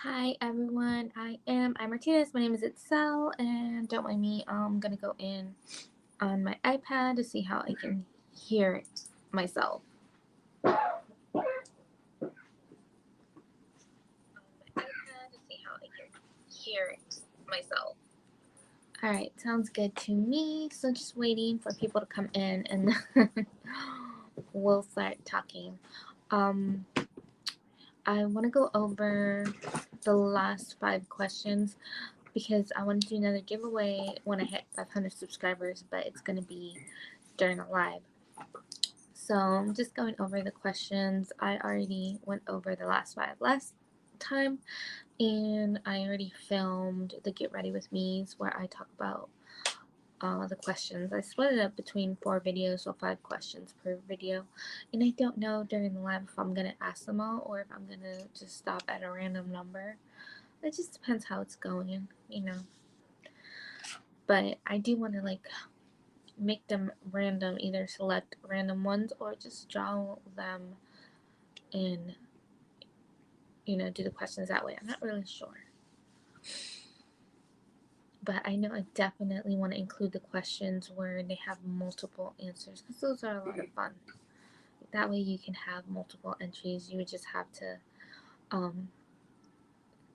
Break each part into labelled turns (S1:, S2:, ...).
S1: Hi everyone, I am I Martinez. My name is Itzel, and don't mind me. I'm gonna go in on my iPad to see how I can hear myself. Hear myself. All right, sounds good to me. So just waiting for people to come in, and then we'll start talking. Um, I want to go over the last 5 questions because I want to do another giveaway when I hit 500 subscribers, but it's going to be during a live. So I'm just going over the questions. I already went over the last 5 last time, and I already filmed the Get Ready With Me's where I talk about the questions. I split it up between 4 videos, so 5 questions per video. And I don't know during the live if I'm going to ask them all or if I'm going to just stop at a random number. It just depends how it's going. But I do want to make them random, either select random ones or just draw them and do the questions that way. I'm not really sure. But I know I definitely want to include the questions where they have multiple answers because those are a lot of fun. That way you can have multiple entries. You would just have to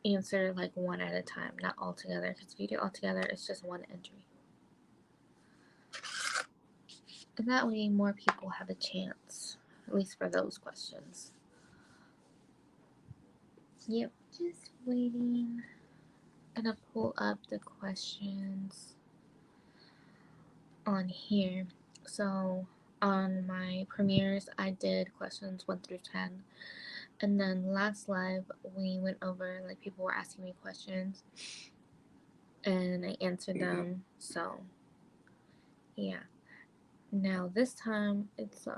S1: answer like one at a time, not all together. Because if you do all together, it's just one entry. And that way more people have a chance, at least for those questions. Yep, just waiting. I'm gonna pull up the questions on here. So on my premieres, I did questions 1 through 10. And then last live, we went over, like, people were asking me questions and I answered them. So, yeah. Now this time, it's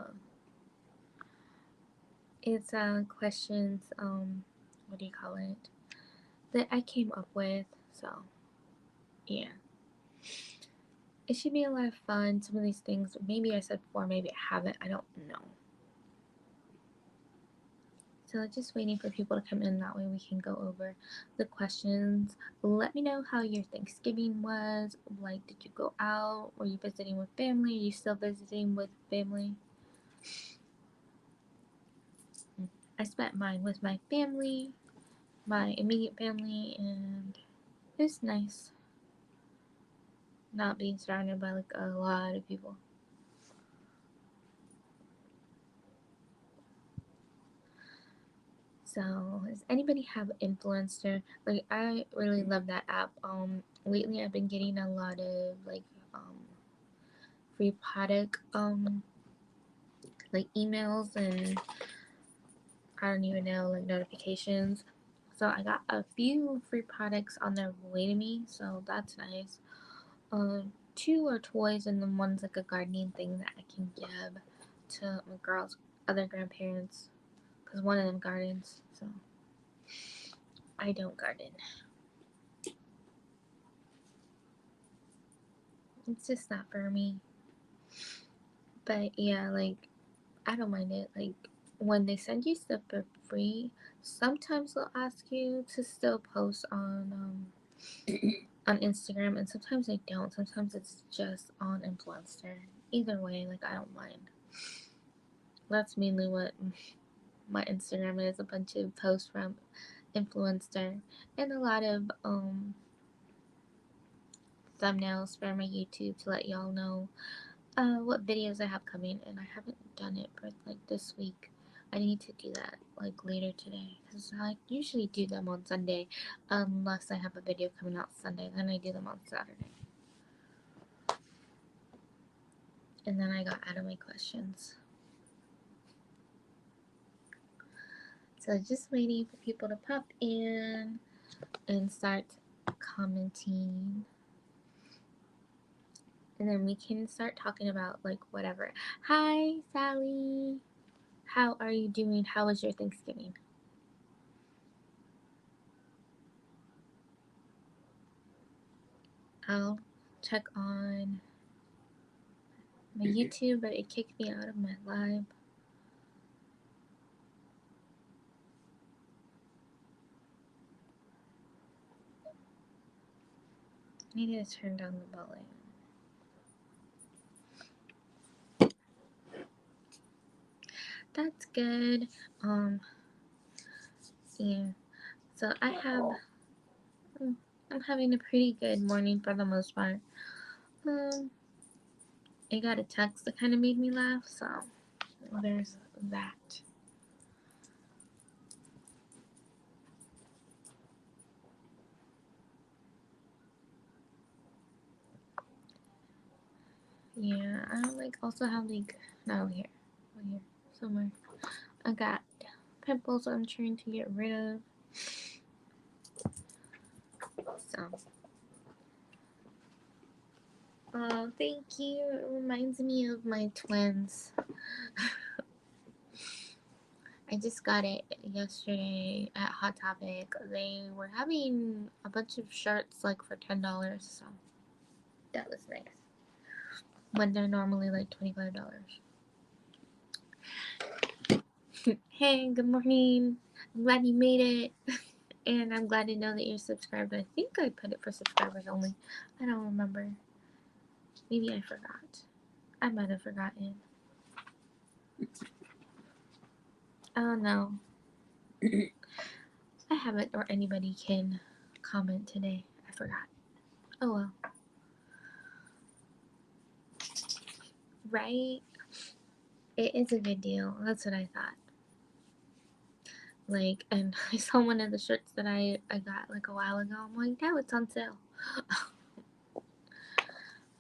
S1: questions, what do you call it, that I came up with. So, yeah. It should be a lot of fun. Some of these things, maybe I said before, maybe I haven't. I don't know. So just waiting for people to come in. That way we can go over the questions. Let me know how your Thanksgiving was. Like, did you go out? Were you visiting with family? Are you still visiting with family? I spent mine with my family, my immediate family, and it was nice not being surrounded by like a lot of people. So, does anybody have Influencer? Like, I really love that app. Lately I've been getting a lot of free product like emails and I don't even know, like notifications. So I got a few free products on their way to me, so that's nice. 2 are toys and then one's like a gardening thing that I can give to my girls' other grandparents because one of them gardens, so I don't garden. It's just not for me. But yeah, like, I don't mind it. Like, when they send you stuff for free, sometimes they'll ask you to still post on Instagram, and sometimes they don't. Sometimes it's just on Influencer. Either way, like, I don't mind. That's mainly what my Instagram is, a bunch of posts from Influencer and a lot of thumbnails for my YouTube to let y'all know what videos I have coming, and I haven't done it for like this week. I need to do that like later today because I usually do them on Sunday unless I have a video coming out Sunday, then I do them on Saturday. And then I got out of my questions. So just waiting for people to pop in and start commenting. And then we can start talking about like whatever. Hi, Sally. How are you doing? How was your Thanksgiving? I'll check on my YouTube, but it kicked me out of my live. need to turn down the volume. That's good. Yeah. So I'm having a pretty good morning for the most part. I got a text that kind of made me laugh, so there's that. Yeah, I like also have like not over here somewhere. I got pimples I'm trying to get rid of. So, oh, thank you. It reminds me of my twins. I just got it yesterday at Hot Topic. They were having a bunch of shirts like for $10, so that was nice. When they're normally like $25. Hey, good morning. I'm glad you made it. And I'm glad to know that you're subscribed. I think I put it for subscribers only. I don't remember. Maybe I forgot. I might have forgotten. Oh no. I haven't, or anybody can comment today. I forgot. Oh well. Right? It is a good deal. That's what I thought. Like, and I saw one of the shirts that I got like a while ago. I'm like, now it's on sale.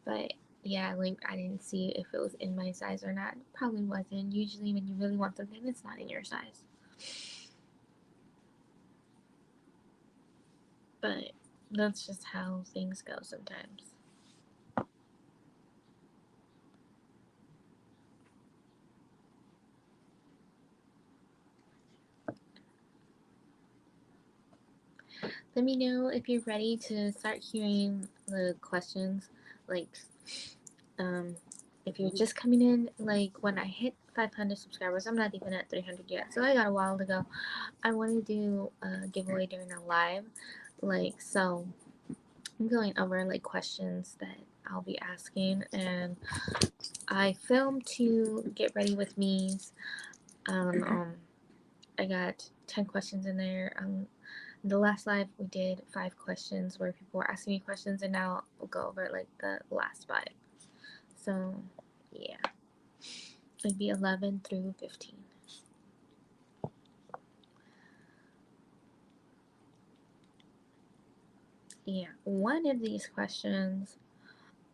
S1: But yeah, like I didn't see if it was in my size or not. It probably wasn't. Usually when you really want something, it's not in your size. But that's just how things go sometimes. Let me know if you're ready to start hearing the questions. Like, if you're just coming in, like when I hit 500 subscribers, I'm not even at 300 yet, so I got a while to go. I want to do a giveaway during a live, like, so I'm going over like questions that I'll be asking, and I filmed to get ready with me's. I got 10 questions in there. The last live we did 5 questions where people were asking me questions, and now we'll go over like the last 5. So yeah, it'd be 11 through 15. Yeah, one of these questions,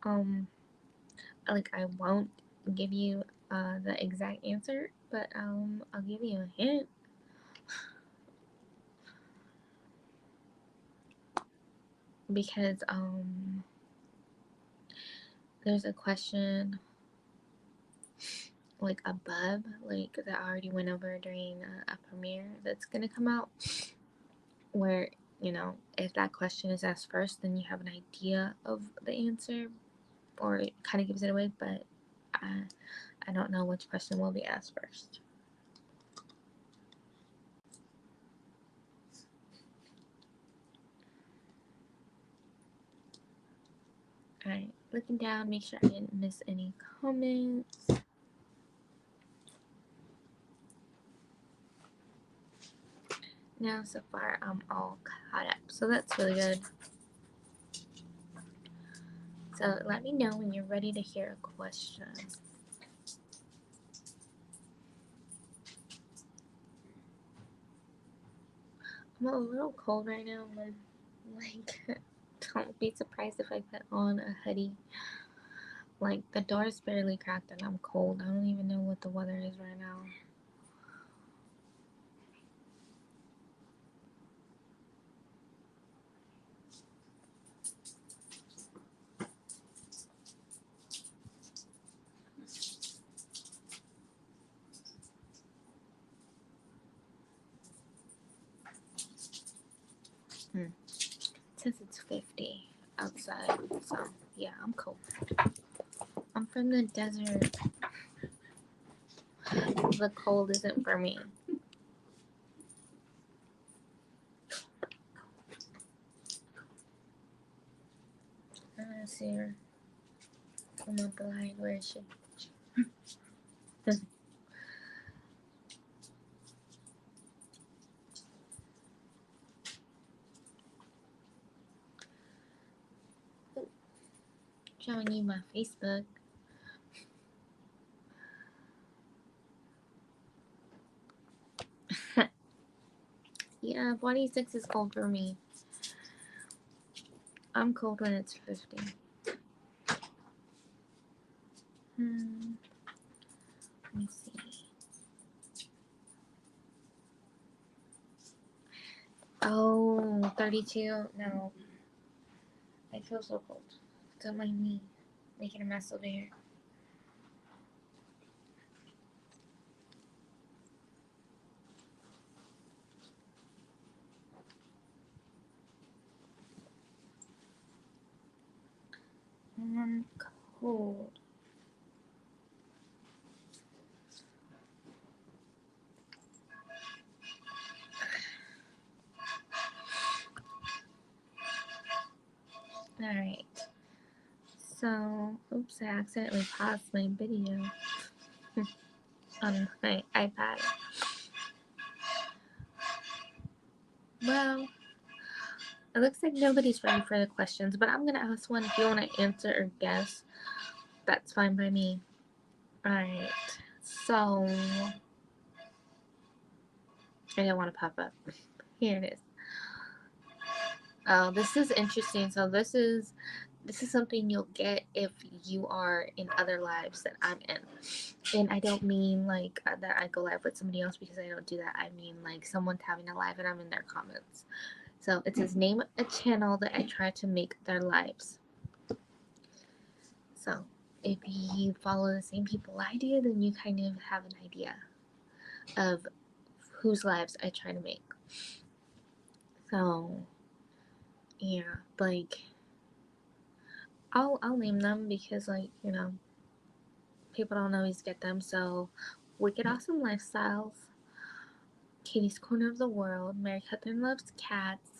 S1: like I won't give you the exact answer, but I'll give you a hint. Because there's a question like above, like that I already went over during a premiere that's gonna come out, where, you know, if that question is asked first, then you have an idea of the answer, or it kind of gives it away, but I don't know which question will be asked first. Alright, looking down, make sure I didn't miss any comments. Now, so far, I'm all caught up, so that's really good. So let me know when you're ready to hear a question. I'm a little cold right now, but like, don't be surprised if I put on a hoodie. Like, the door's barely cracked and I'm cold. I don't even know what the weather is right now. It says it's 50 outside, so yeah, I'm cold. I'm from the desert. The cold isn't for me. Let's see her. I'm not blind. Where is she? Showing you my Facebook. Yeah, 46 is cold for me. I'm cold when it's 50. Let me see. Oh, 32. No. I feel so cold. Don't mind me making a mess over here. I'm cold. Alright. So, oops, I accidentally paused my video on my iPad. Well, it looks like nobody's ready for the questions, but I'm going to ask one. If you want to answer or guess, that's fine by me. Alright. So, I didn't want to pop up. Here it is. Oh, this is interesting. So this is something you'll get if you are in other lives that I'm in. And I don't mean like that I go live with somebody else, because I don't do that. I mean like someone's having a live and I'm in their comments. So it says name a channel that I try to make their lives. So if you follow the same people I do, then you kind of have an idea of whose lives I try to make. So yeah, like I'll name them because, like, you know, people don't always get them. So Wicked Awesome Lifestyles, Katie's Corner of the World, Mary Catherine Loves Cats,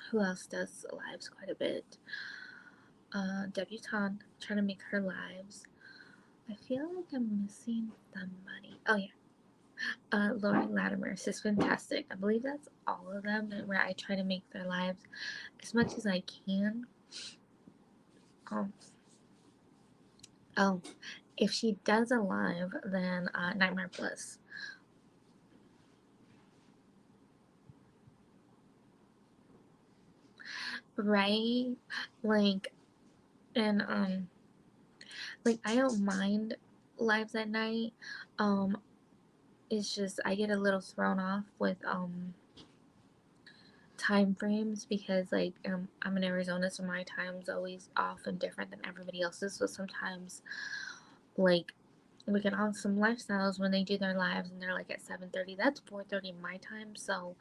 S1: who else does lives quite a bit? Debutante, trying to make her lives. I feel like I'm missing somebody. Oh yeah. Lori Latimer, Sis Fantastic. I believe that's all of them where I try to make their lives as much as I can. Oh, if she does a live, then Nightmare Plus. Right? Like, and like I don't mind lives at night. Um, it's just I get a little thrown off with time frames, because like I'm in Arizona, so my time's always off and different than everybody else's. So sometimes, like, we get on some lifestyles when they do their lives and they're like at 7:30. That's 4:30 my time. So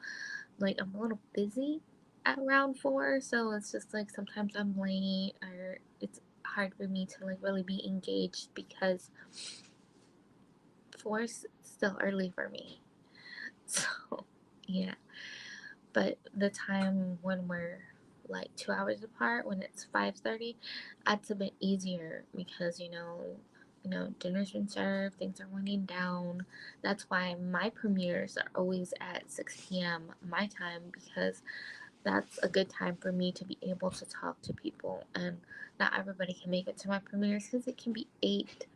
S1: like I'm a little busy at around 4, so it's just like sometimes I'm late, or it's hard for me to like really be engaged, because 4 is still early for me. So yeah, but the time when we're like 2 hours apart, when it's 5:30, that's a bit easier, because dinner's been served, things are winding down. That's why my premieres are always at 6 p.m. my time, because that's a good time for me to be able to talk to people. And not everybody can make it to my premieres, because it can be 8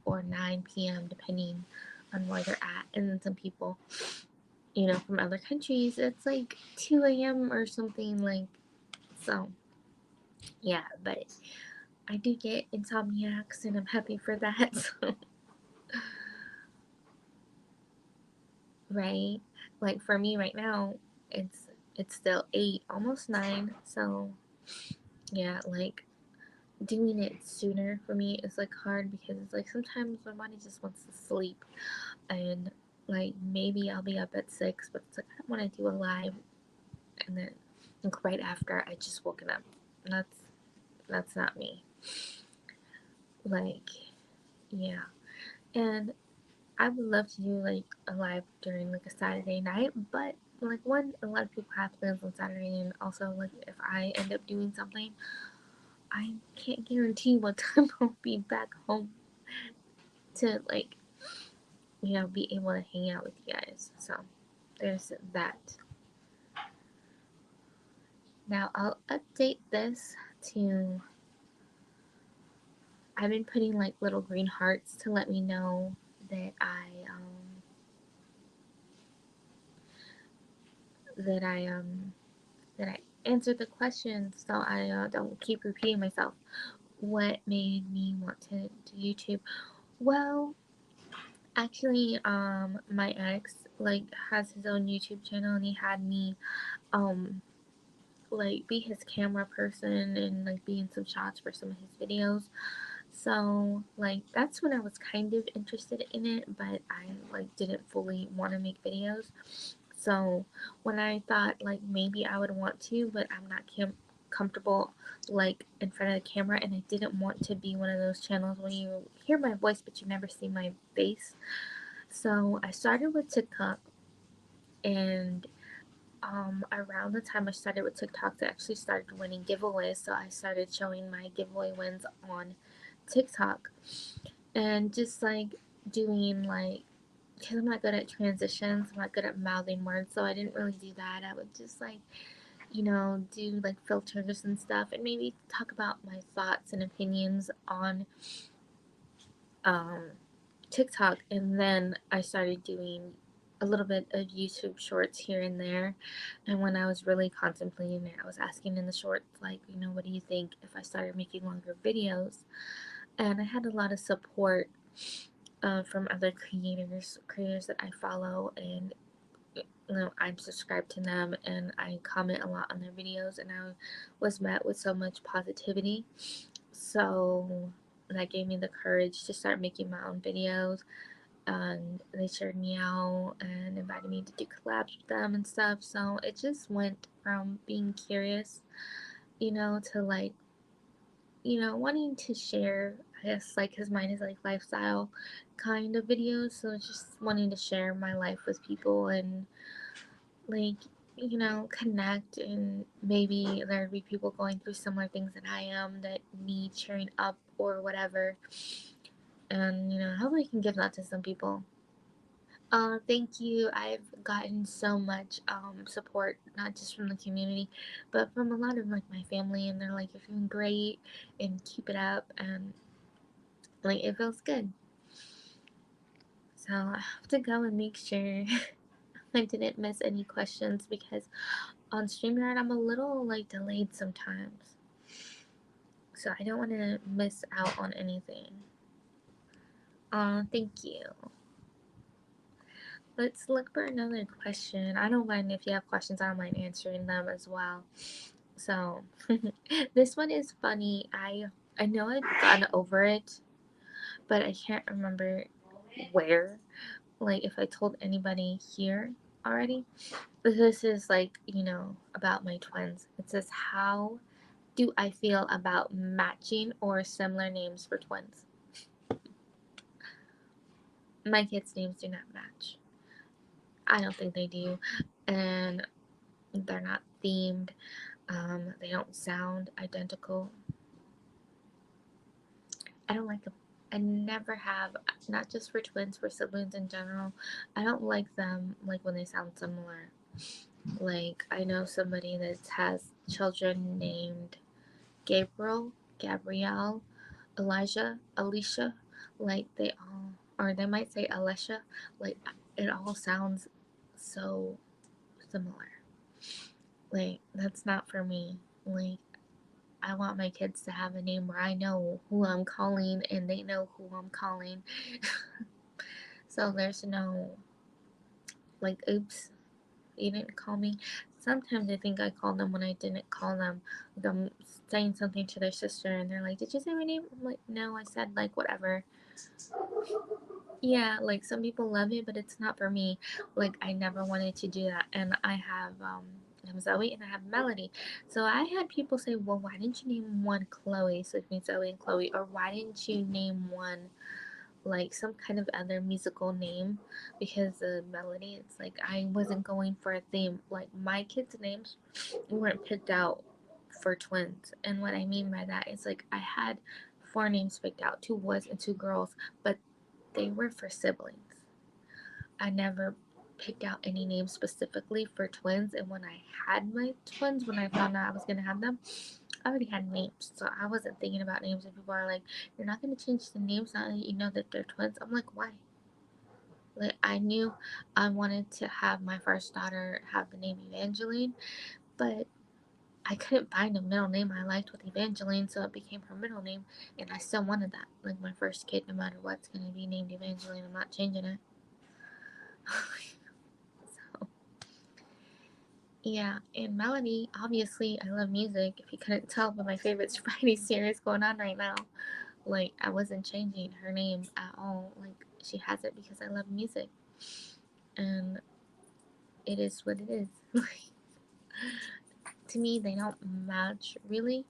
S1: or 9 p.m. depending on where they're at. And then some people, from other countries, it's like 2 a.m. or something. So yeah, but I do get insomniacs, and I'm happy for that. So, right, like for me right now, it's still 8, almost 9. So yeah, like doing it sooner for me is like hard, because it's like sometimes my body just wants to sleep, and like maybe I'll be up at 6, but it's like I don't want to do a live and then like right after I just woken up. And that's not me. Like, yeah. And I would love to do like a live during like a Saturday night, but like one, a lot of people have plans on Saturday, and also like if I end up doing something, I can't guarantee what time I'll be back home to like, be able to hang out with you guys. So there's that. Now I'll update this to, I've been putting like little green hearts to let me know that that I um that I answered the questions, so I don't keep repeating myself. What made me want to do YouTube? Well, actually, my ex like has his own YouTube channel, and he had me um like be his camera person and like be in some shots for some of his videos. So like that's when I was kind of interested in it, but I like didn't fully want to make videos. So when I thought like maybe I would want to, but I'm not comfortable like in front of the camera, and I didn't want to be one of those channels where you hear my voice but you never see my face. So I started with TikTok, and around the time I started with TikTok, I actually started winning giveaways. So I started showing my giveaway wins on TikTok, and just like doing like, because I'm not good at transitions, I'm not good at mouthing words, so I didn't really do that. I would just like, do like filters and stuff, and maybe talk about my thoughts and opinions on um, TikTok. And then I started doing a little bit of YouTube shorts here and there. And when I was really contemplating it, I was asking in the shorts, like, what do you think if I started making longer videos? And I had a lot of support from other creators that I follow, and I'm subscribed to them, and I comment a lot on their videos, and I was met with so much positivity. So that gave me the courage to start making my own videos, and they shared me out and invited me to do collabs with them and stuff. So it just went from being curious, to like, wanting to share, I guess, like, because mine is like lifestyle kind of videos. So it's just wanting to share my life with people, and like, connect, and maybe there'd be people going through similar things that I am that need cheering up or whatever. And, I hope I can give that to some people. Thank you. I've gotten so much support, not just from the community, but from a lot of like my family, and they're like, "You're doing great, and keep it up," and like it feels good. So I have to go and make sure I didn't miss any questions, because on StreamYard I'm a little like delayed sometimes, so I don't want to miss out on anything. Thank you. Let's look for another question. I don't mind if you have questions, I don't mind answering them as well. So this one is funny. I know I've gotten over it, but I can't remember where. Like if I told anybody here already. But this is like, about my twins. It says, how do I feel about matching or similar names for twins? My kids' names do not match. I don't think they do. And they're not themed. They don't sound identical. I don't like them. I never have, not just for twins, for siblings in general. I don't like them like when they sound similar. Like I know somebody that has children named Gabrielle, Elijah, Alicia. Like they all, or they might say Alicia. Like it all sounds so similar. Like that's not for me. Like I want my kids to have a name where I know who I'm calling and they know who I'm calling. So there's no, like, oops, you didn't call me. Sometimes I think I called them when I didn't call them. Like I'm saying something to their sister and they're like, "Did you say my name?" I'm like, "No, I said like whatever." Yeah, like some people love it, but it's not for me. Like I never wanted to do that. And I have I'm Zoe and I have Melody. So I had people say, "Well, why didn't you name one Chloe?" So it means Zoe and Chloe. Or why didn't you name one like some kind of other musical name because the melody, it's like I wasn't going for a theme. Like my kids' names weren't picked out for twins. And what I mean by that is like I had four names picked out, two boys and two girls, but they were for siblings. I never picked out any names specifically for twins. And when I had my twins, when I found out I was gonna have them, I already had names, so I wasn't thinking about names. And people are like, "You're not gonna change the names now that you know that they're twins." I'm like, "Why?" Like I knew I wanted to have my first daughter have the name Evangeline, but I couldn't find a middle name I liked with Evangeline, so it became her middle name, and I still wanted that. Like my first kid, no matter what's gonna be named Evangeline. I'm not changing it. So yeah, and Melody, obviously, I love music. If you couldn't tell by my favorite Friday series going on right now, like I wasn't changing her name at all. Like she has it because I love music, and it is what it is. To me, they don't match really.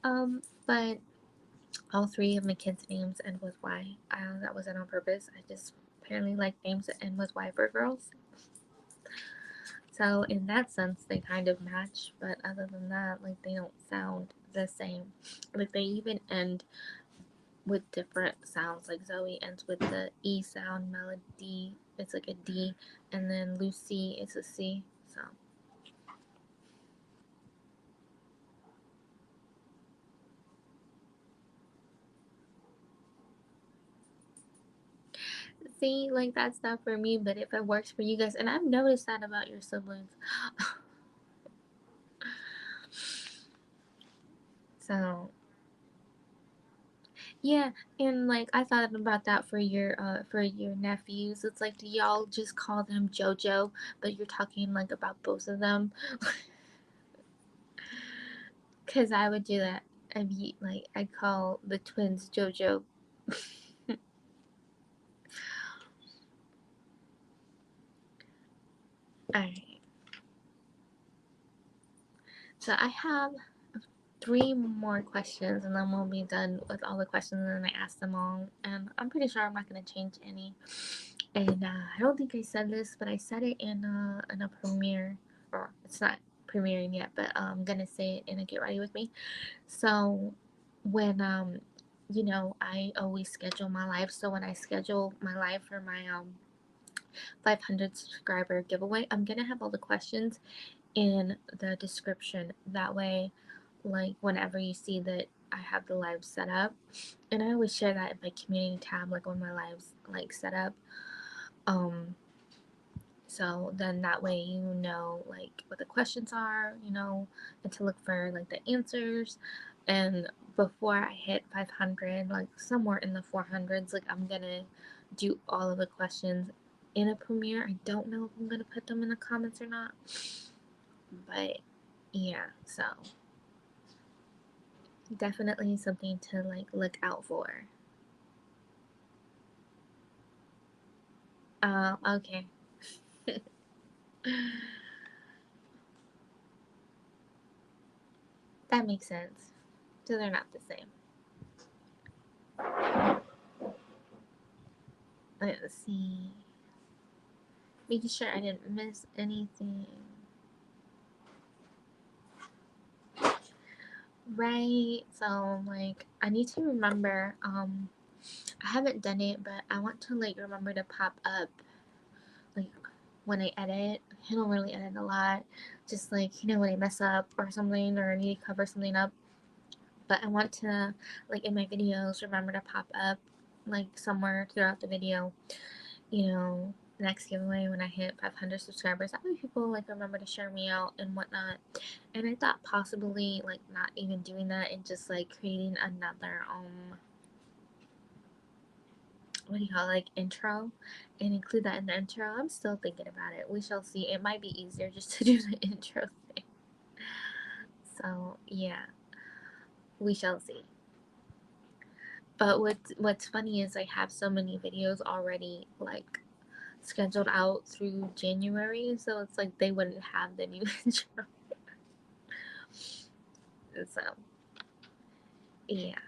S1: But all three of my kids' names end with Y. That wasn't on purpose. I just apparently like names that end with Y for girls. So in that sense, they kind of match. But other than that, like they don't sound the same. Like they even end with different sounds. Like Zoe ends with the E sound. Melody, it's like a D, and then Lucy, it's a C. So see, like that's not for me. But if it works for you guys, and I've noticed that about your siblings. So yeah, and like I thought about that for your nephews. It's like do y'all just call them JoJo, but you're talking like about both of them? Cause I would do that. I'd be like I'd call the twins JoJo. Alright. So I have three more questions and then we'll be done with all the questions and I asked them all and I'm pretty sure I'm not gonna change any. And I don't think I said this, but I said it in a premiere, or it's not premiering yet, but I'm gonna say it in a Get Ready With Me. So when you know, I always schedule my live. So when I schedule my live for my 500 subscriber giveaway, I'm gonna have all the questions in the description. That way, like whenever you see that I have the live set up, and I always share that in my community tab, like when my lives like set up. Um, so then that way you know like what the questions are, you know, and to look for like the answers. And before I hit 500, like somewhere in the 400s, like I'm gonna do all of the questions in a premiere. I don't know if I'm gonna put them in the comments or not, but yeah, so definitely something to like look out for. Okay. That makes sense. So they're not the same. Let's see. Making sure I didn't miss anything. Right. So like I need to remember, I haven't done it, but I want to like remember to pop up like when I edit. I don't really edit a lot. Just like, you know, when I mess up or something or I need to cover something up. But I want to like in my videos remember to pop up like somewhere throughout the video, you know, next giveaway when I hit 500 subscribers. That way people like remember to share me out and whatnot. And I thought possibly like not even doing that and just like creating another what do you call it, like intro and include that in the intro. I'm still thinking about it. We shall see. It might be easier just to do the intro thing. So yeah, we shall see. But what's funny is I have so many videos already like scheduled out through January, so it's like they wouldn't have the new intro. So yeah,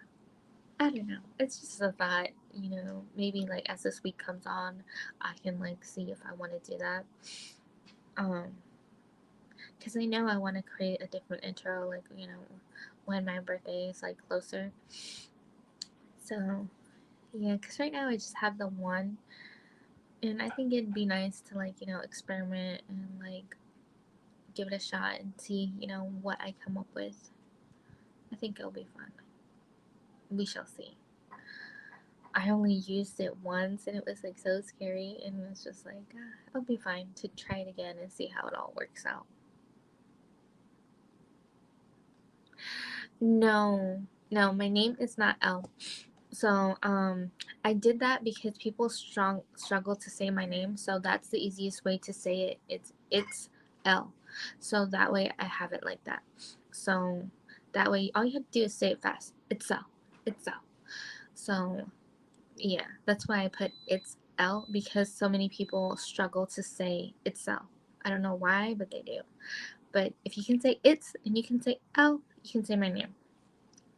S1: I don't know. It's just a thought. you know, maybe like as this week comes on, I can like see if I want to do that. Because I know I want to create a different intro, like, you know, when my birthday is like closer. So yeah, because right now I just have the one, and I think it'd be nice to like, you know, experiment and like give it a shot and see, you know, what I come up with. I think it'll be fun. We shall see. I only used it once and it was like so scary, and it's just like, it'll be fine to try it again and see how it all works out. No, no, my name is not L. So, I did that because people struggle to say my name, so that's the easiest way to say it. It's L. So that way I have it like that. So that way all you have to do is say it fast. It's L. It's L. So yeah, that's why I put it's L, because so many people struggle to say it's L. I don't know why, but they do. But if you can say it's and you can say L, you can say my name.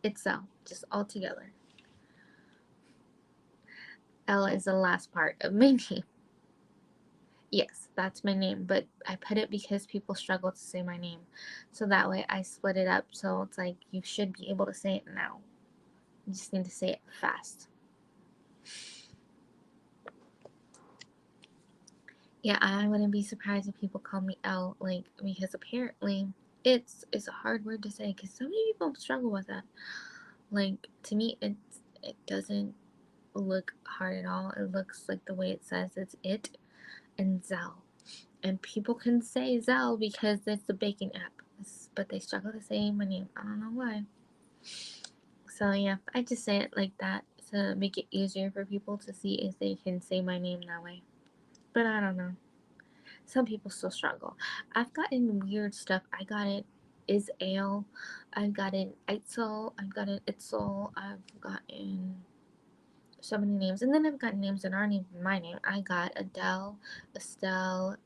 S1: It's L, just all together. L is the last part of my name. Yes, that's my name, but I put it because people struggle to say my name. So that way I split it up, so it's like you should be able to say it now. You just need to say it fast. Yeah, I wouldn't be surprised if people call me L, like, because apparently it's a hard word to say, because so many people struggle with that. Like, to me, it doesn't look hard at all. It looks like the way it says it and Zell. And people can say Zell because it's the baking app, but they struggle to say my name. I don't know why. So yeah, I just say it like that to make it easier for people to see if they can say my name that way. But I don't know. Some people still struggle. I've gotten weird stuff. I got it is ale. I've gotten Itzel. I've gotten Itzel. I've gotten so many names. And then I've gotten names that aren't even my name. I got Adele, Estelle,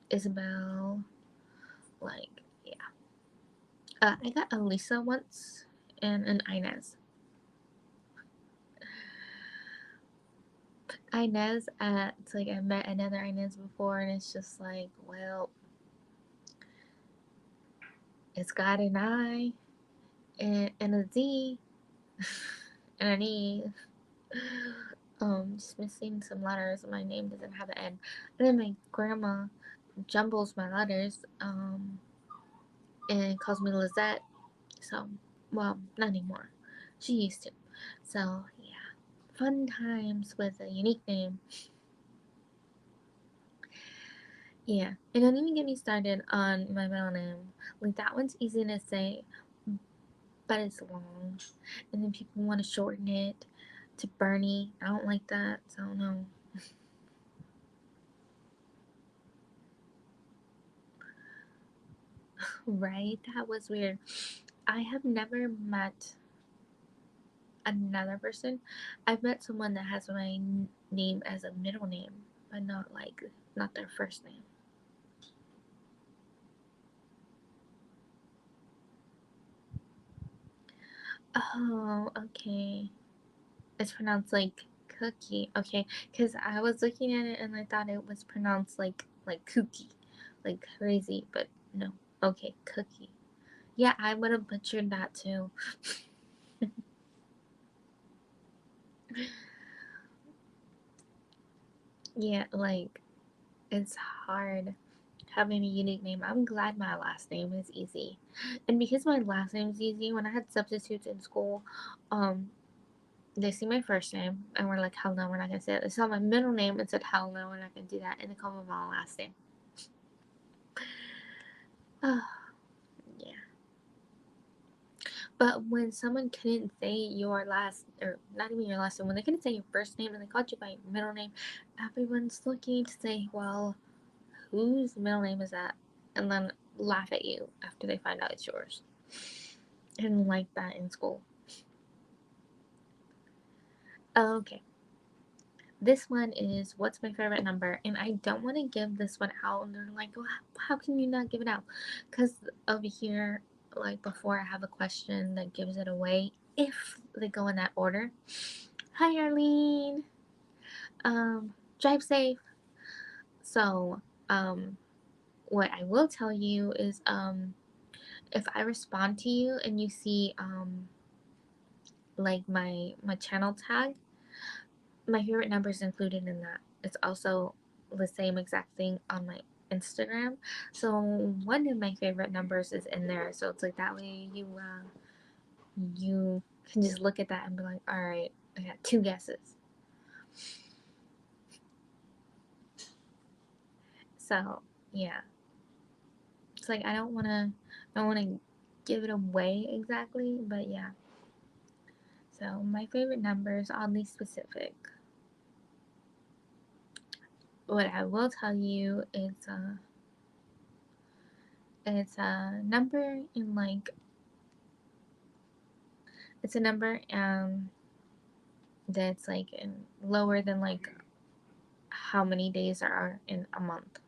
S1: Isabel. Like, yeah. I got Elisa once and an Inez. Inez, it's like I met another Inez before, and it's just like, well, it's got an I and a Z and an E. Just missing some letters. My name doesn't have an N. And then my grandma jumbles my letters, and calls me Lizette. So, well, not anymore. She used to. So, yeah. Fun times with a unique name. Yeah. And don't even get me started on my middle name. Like, that one's easy to say, but it's long. And then people want to shorten it to Bernie. I don't like that. So, no. Right? That was weird. I have never met another person. I've met someone that has my name as a middle name, but not like, not their first name. Oh, okay. It's pronounced like cookie. Okay, because I was looking at it and I thought it was pronounced like cookie, like crazy, but no. Okay, cookie. Yeah, I would have butchered that too. Yeah, like it's hard having a unique name. I'm glad my last name is easy, and because my last name is easy, when I had substitutes in school, um, they see my first name and we're like, hell no, we're not gonna say it. They saw my middle name and said, hell no, we're not gonna do that, and they called me my last name. Oh, yeah. But when someone couldn't say your last, or not even your last name, when they couldn't say your first name and they called you by your middle name, everyone's looking to say, well, whose middle name is that? And then laugh at you after they find out it's yours. I didn't like that in school. Okay. This one is what's my favorite number, and I don't want to give this one out. And they're like, well, how can you not give it out? Because over here, like before, I have a question that gives it away if they go in that order. Hi, Arlene. Drive safe. So, what I will tell you is, if I respond to you and you see, like my channel tag, my favorite number is included in that. It's also the same exact thing on my Instagram. So one of my favorite numbers is in there. So it's like that way you can just look at that and be like, all right, I got two guesses. So yeah, it's like I don't wanna give it away exactly, but yeah. So my favorite number is oddly specific. What I will tell you is it's a number in like it's a number that's like lower than like how many days are in a month.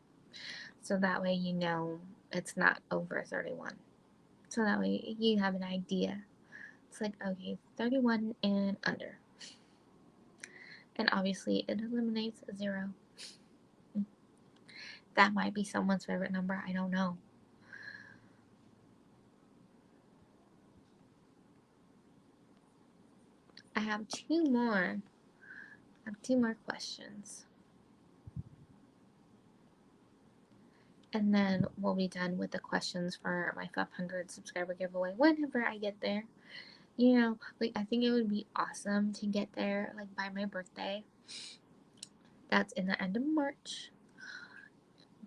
S1: So that way you know it's not over 31. So that way you have an idea. It's like, okay, 31 and under. And obviously it eliminates 0. That might be someone's favorite number. I don't know. I have two more. I have two more questions. And then we'll be done with the questions for my 500 subscriber giveaway whenever I get there. You know, like I think it would be awesome to get there like by my birthday. That's in the end of March.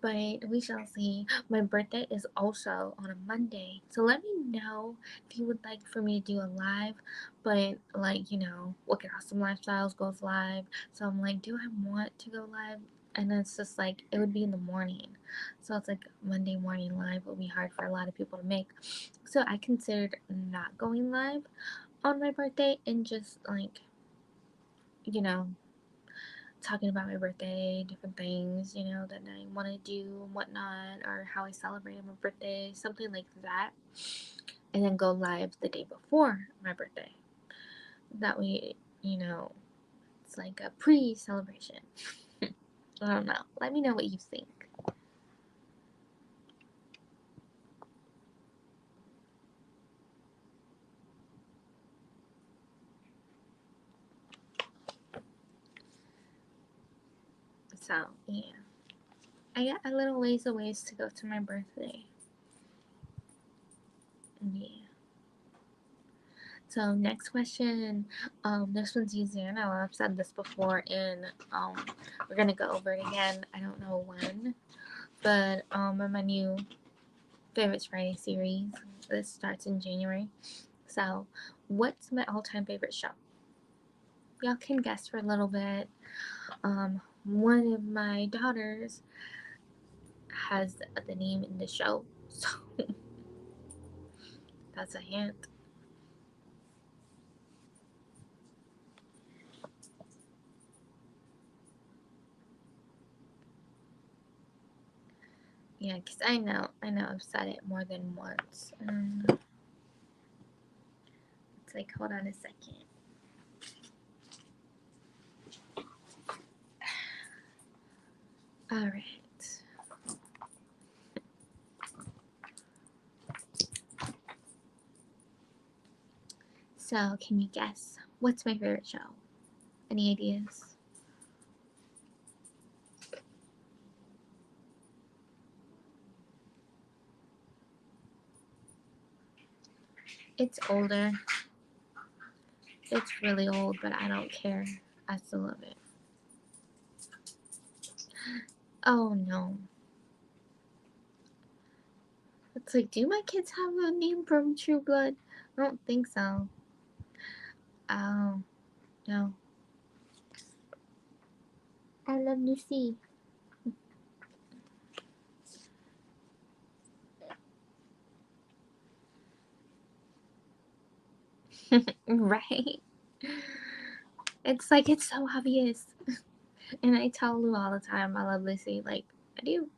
S1: But we shall see. My birthday is also on a Monday. So let me know if you would like for me to do a live. But like, you know, Look at Awesome Lifestyles goes live. So I'm like, do I want to go live? And it's just like it would be in the morning. So it's like Monday morning live will be hard for a lot of people to make. So I considered not going live on my birthday and just like, you know, talking about my birthday, different things, you know, that I want to do and whatnot, or how I celebrated my birthday, something like that. And then go live the day before my birthday. That way, you know, it's like a pre celebration. I don't know. Let me know what you think. So, yeah. I got a little ways away to go to my birthday. Yeah. So next question, this one's easier. I know I've said this before, and we're gonna go over it again. I don't know when, but in my new Favorites Friday series, this starts in January. So, what's my all-time favorite show? Y'all can guess for a little bit. One of my daughters has the name in the show, so that's a hint. Yeah, because I know I've said it more than once. It's like, hold on a second. All right. So, can you guess what's my favorite show? Any ideas? It's older. It's really old, but I don't care. I still love it. Oh no. It's like, do my kids have a name from True Blood? I don't think so. Oh, no. I love Lucy. Right? It's like, it's so obvious. And I tell Lou all the time I love Lucy. Like, I do.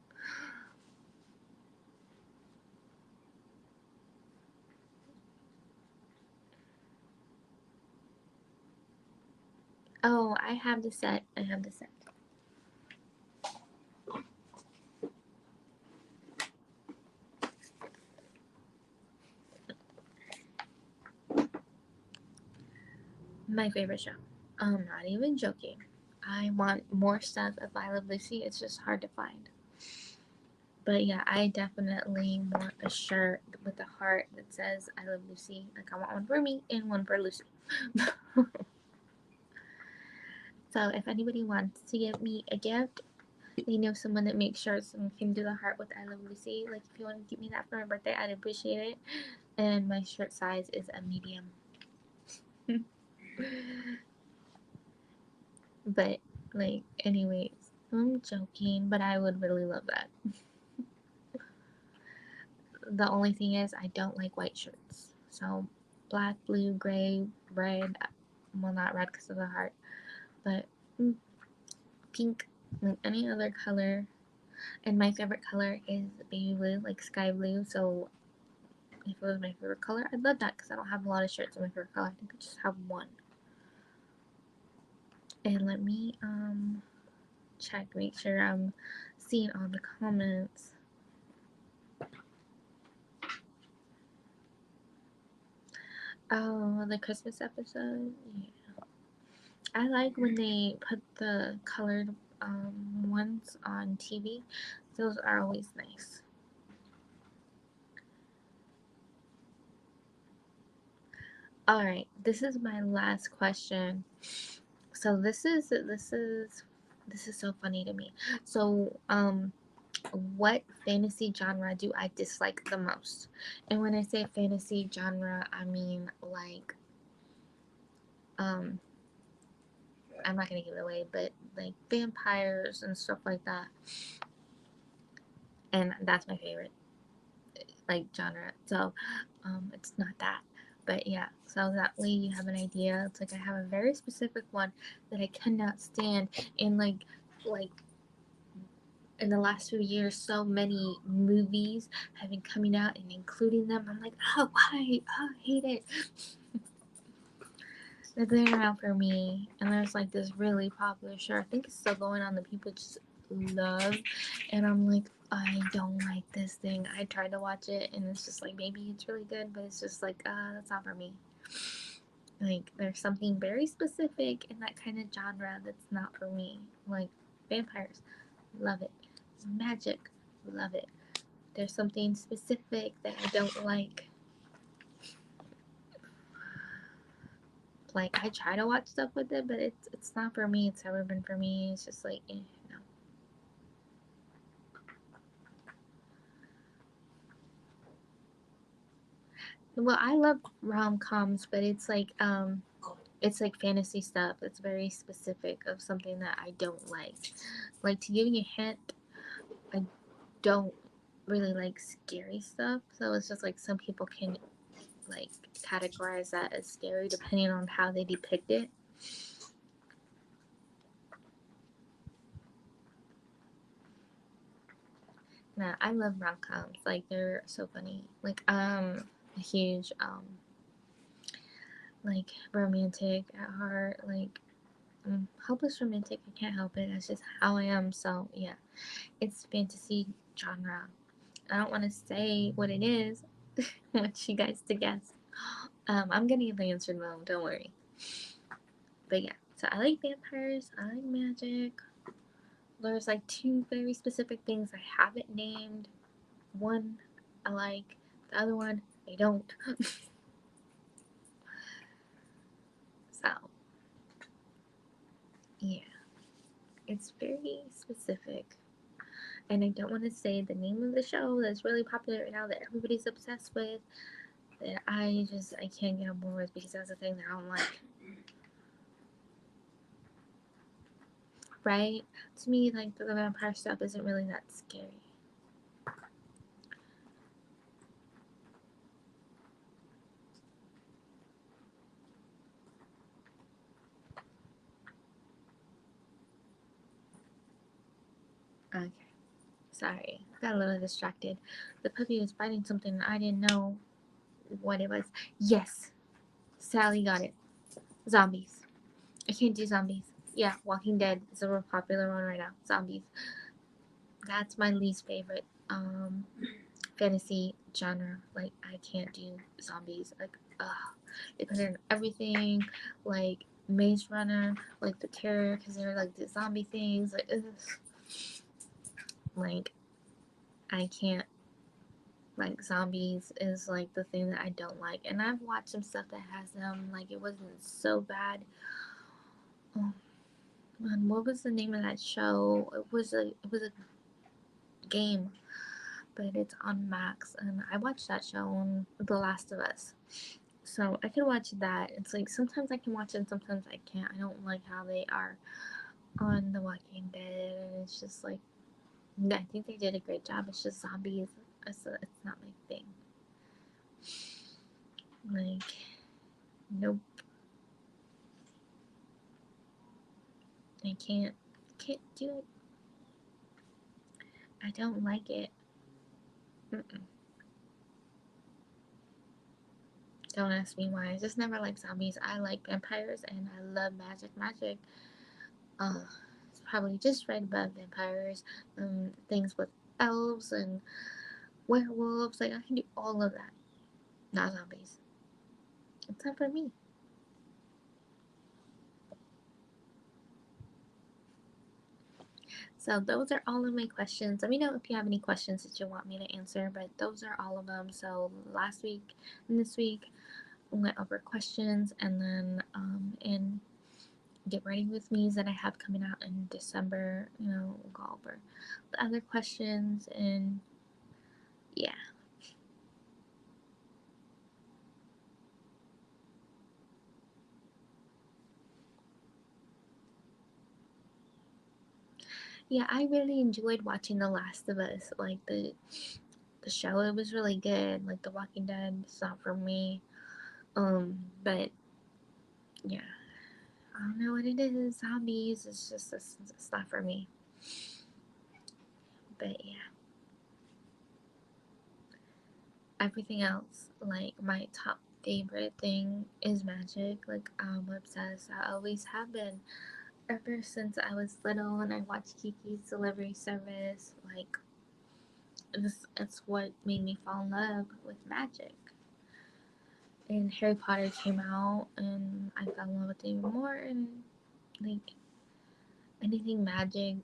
S1: Oh, I have the set. I have the set. My favorite show. I'm not even joking. I want more stuff of I Love Lucy. It's just hard to find. But yeah, I definitely want a shirt with a heart that says I Love Lucy. Like, I want one for me and one for Lucy. So if anybody wants to give me a gift, they know someone that makes shirts and can do the heart with I Love Lucy. Like, if you want to give me that for my birthday, I'd appreciate it. And my shirt size is a medium. But, like, anyways, I'm joking, but I would really love that. The only thing is, I don't like white shirts. So, black, blue, gray, red. Well, not red because of the heart, but pink, like any other color. And my favorite color is baby blue, like sky blue. So, if it was my favorite color, I'd love that because I don't have a lot of shirts in my favorite color. I think I just have one. And let me check, make sure I'm seeing all the comments. Oh, the Christmas episode? Yeah. I like when they put the colored ones on TV. Those are always nice. Alright, this is my last question. So this is so funny to me. So what fantasy genre do I dislike the most? And when I say fantasy genre, I mean like I'm not gonna give it away, but like vampires and stuff like that. And that's my favorite like genre. So it's not that. But yeah, so that way you have an idea. It's like I have a very specific one that I cannot stand, and like in the last few years, so many movies have been coming out and including them. I'm like, oh, why? Oh, I hate it. They're going around for me, and there's like this really popular show. I think it's still going on that people just love, and I'm like, I don't like this thing. I tried to watch it, and it's just like maybe it's really good, but it's just like, that's not for me. Like, there's something very specific in that kind of genre that's not for me. Like vampires, love it. Magic, love it. There's something specific that I don't like. Like, I try to watch stuff with it, but it's not for me. It's never been for me. It's just like, no. Well, I love rom-coms, but it's like fantasy stuff. It's very specific of something that I don't like. Like, to give you a hint, I don't really like scary stuff. So it's just like some people can like categorize that as scary depending on how they depict it. Nah, I love rom-coms. Like, they're so funny. Like, a huge like romantic at heart. Like, hopeless romantic. I can't help it. That's just how I am. So yeah, it's fantasy genre. I don't want to say what it is. I want you guys to guess. I'm gonna give the answer though. Don't worry. But yeah, so I like vampires. I like magic. There's like two very specific things I haven't named. One I like, the other one I don't. So yeah, it's very specific. And I don't want to say the name of the show that's really popular right now that everybody's obsessed with. That I can't get on board with because that's the thing that I don't like. Right? To me, like the vampire stuff isn't really that scary. Okay. Sorry. Got a little distracted. The puppy was biting something and I didn't know what it was. Yes. Sally got it. Zombies. I can't do zombies. Yeah, Walking Dead is a real popular one right now. Zombies. That's my least favorite fantasy genre. Like, I can't do zombies. Like, ugh. They put in everything, like Maze Runner, like the terror, because they're like the zombie things. Like, ugh. Like, I can't. Like, zombies is like the thing that I don't like. And I've watched some stuff that has them. Like, it wasn't so bad. Oh man, what was the name of that show? It was a game, but it's on Max, and I watched that show on The Last of Us. So I could watch that. It's like sometimes I can watch it and sometimes I can't. I don't like how they are on The Walking Dead, and it's just like I think they did a great job. It's just zombies. It's not my thing. Like, nope. I can't do it. I don't like it. Mm-mm. Don't ask me why. I just never like zombies. I like vampires and I love magic. Magic. It's probably just right above vampires. Things with elves and werewolves. Like, I can do all of that. Not zombies. It's not for me. So those are all of my questions. Let me know if you have any questions that you want me to answer, but those are all of them. So last week and this week, we went over questions, and then in Get Ready With Me's that I have coming out in December, we'll go over the other questions, and yeah. Yeah, I really enjoyed watching The Last of Us. Like, the show, it was really good. Like, The Walking Dead, it's not for me. But yeah, I don't know what it is. Zombies, it's not for me. But yeah, everything else, like, my top favorite thing is magic. Like, I'm obsessed. I always have been. Ever since I was little and I watched Kiki's Delivery Service, like, it's what made me fall in love with magic. And Harry Potter came out, and I fell in love with it even more. And like, anything magic,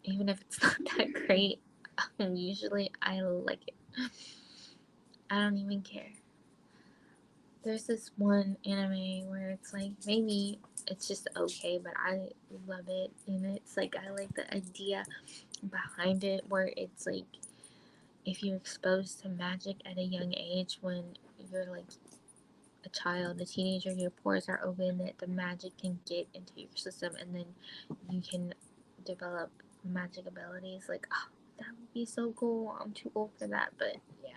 S1: even if it's not that great, usually I like it. I don't even care. There's this one anime where it's like, maybe it's just okay, but I love it. And it's like, I like the idea behind it, where it's like, if you're exposed to magic at a young age, when you're like a child, a teenager, your pores are open, that the magic can get into your system, and then you can develop magic abilities. Like, oh, that would be so cool. I'm too old for that, but yeah.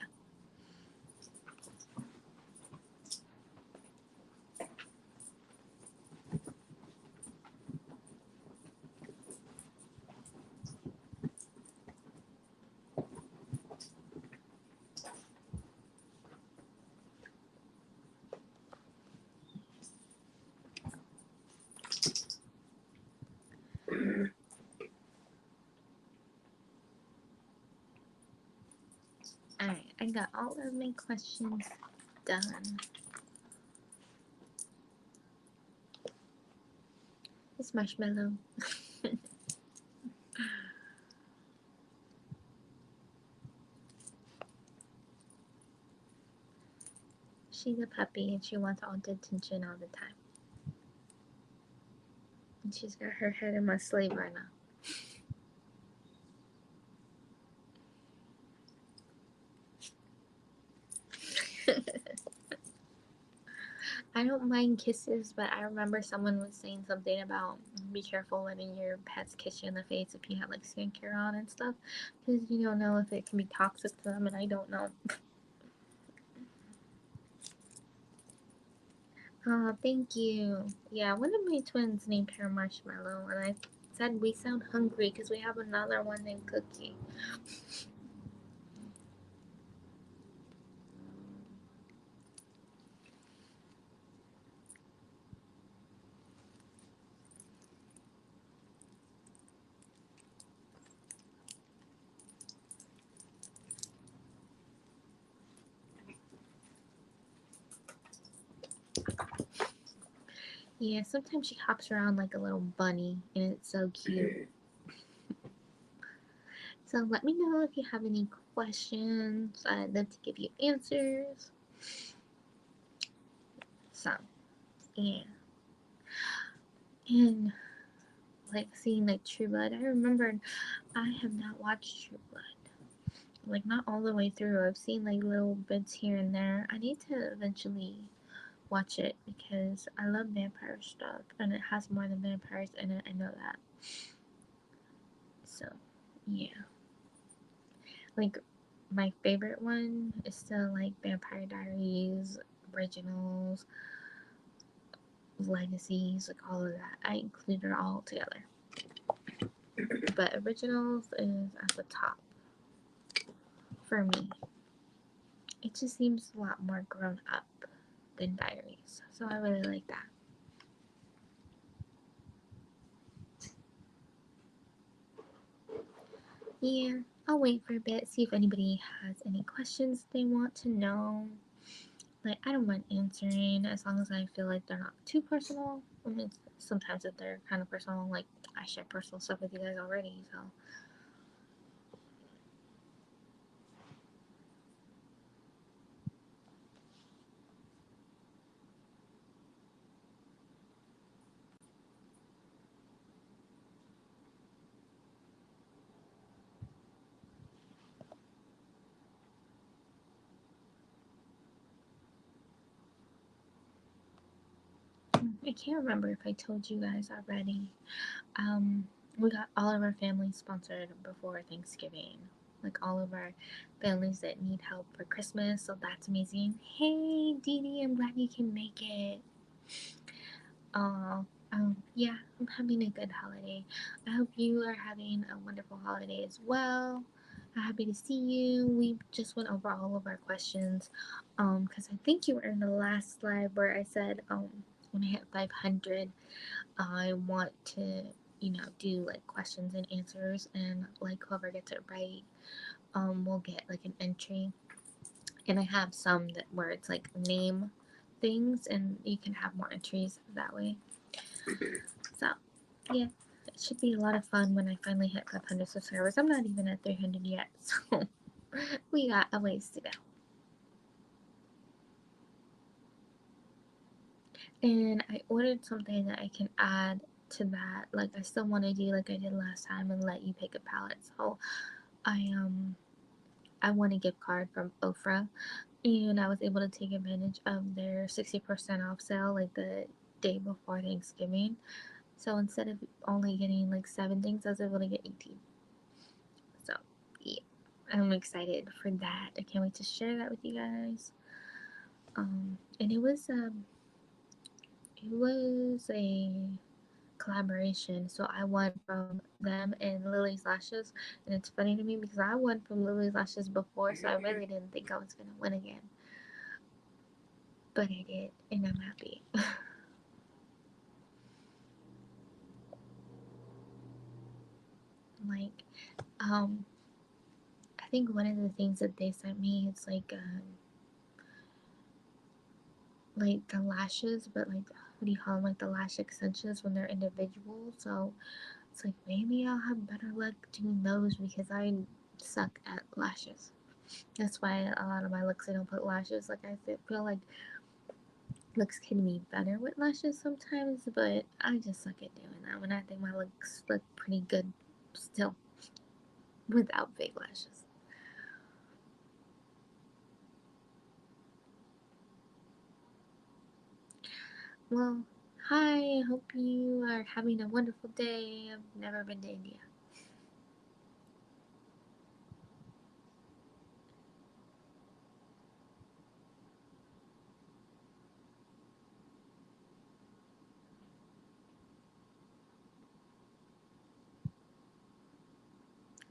S1: Alright, I got all of my questions done. It's Marshmallow. She's a puppy and she wants all the attention all the time. And she's got her head in my sleeve right now. I don't mind kisses, but I remember someone was saying something about be careful letting your pets kiss you in the face if you have like skincare on and stuff, because you don't know if it can be toxic to them, and I don't know. Oh, thank you. Yeah, one of my twins named her Marshmallow, and I said we sound hungry because we have another one named Cookie. Yeah, sometimes she hops around like a little bunny, and it's so cute. So let me know if you have any questions. I'd love to give you answers. So, yeah. And like seeing like True Blood, I remembered I have not watched True Blood. Like not all the way through. I've seen like little bits here and there. I need to eventually watch it because I love vampire stuff and it has more than vampires in it. I know that. So, yeah. Like my favorite one is still like Vampire Diaries, Originals, Legacies, like all of that. I included it all together. But Originals is at the top for me. It just seems a lot more grown up than Diaries. So I really like that. Yeah, I'll wait for a bit, see if anybody has any questions they want to know. Like, I don't mind answering as long as I feel like they're not too personal. I mean, sometimes if they're kind of personal, like, I share personal stuff with you guys already, so. I can't remember if I told you guys already. We got all of our families sponsored before Thanksgiving. Like all of our families that need help for Christmas, so that's amazing. Hey, Dee Dee, I'm glad you can make it. Yeah, I'm having a good holiday. I hope you are having a wonderful holiday as well. I'm happy to see you. We just went over all of our questions. Because I think you were in the last slide where I said, when I hit 500, I want to, do like questions and answers, and like whoever gets it right, will get like an entry. And I have some that where it's like name things, and you can have more entries that way. So, yeah, it should be a lot of fun when I finally hit 500 subscribers. I'm not even at 300 yet, so we got a ways to go. And I ordered something that I can add to that. Like, I still want to do like I did last time and let you pick a palette. So, I won a gift card from Ofra, and I was able to take advantage of their 60% off sale like the day before Thanksgiving. So instead of only getting like 7 things, I was able to get 18. So, yeah, I'm excited for that. I can't wait to share that with you guys. And it was a collaboration. So I won from them and Lily's Lashes, and it's funny to me because I won from Lily's Lashes before, so I really didn't think I was gonna win again, but I did, and I'm happy. Like, I think one of the things that they sent me is like the lashes, but like what do you call them? Like the lash extensions when they're individual. So it's like maybe I'll have better luck doing those because I suck at lashes. That's why a lot of my looks I don't put lashes. Like I feel like looks can be better with lashes sometimes, but I just suck at doing that. When I think my looks look pretty good still without fake lashes. Well, hi. I hope you are having a wonderful day. I've never been to India.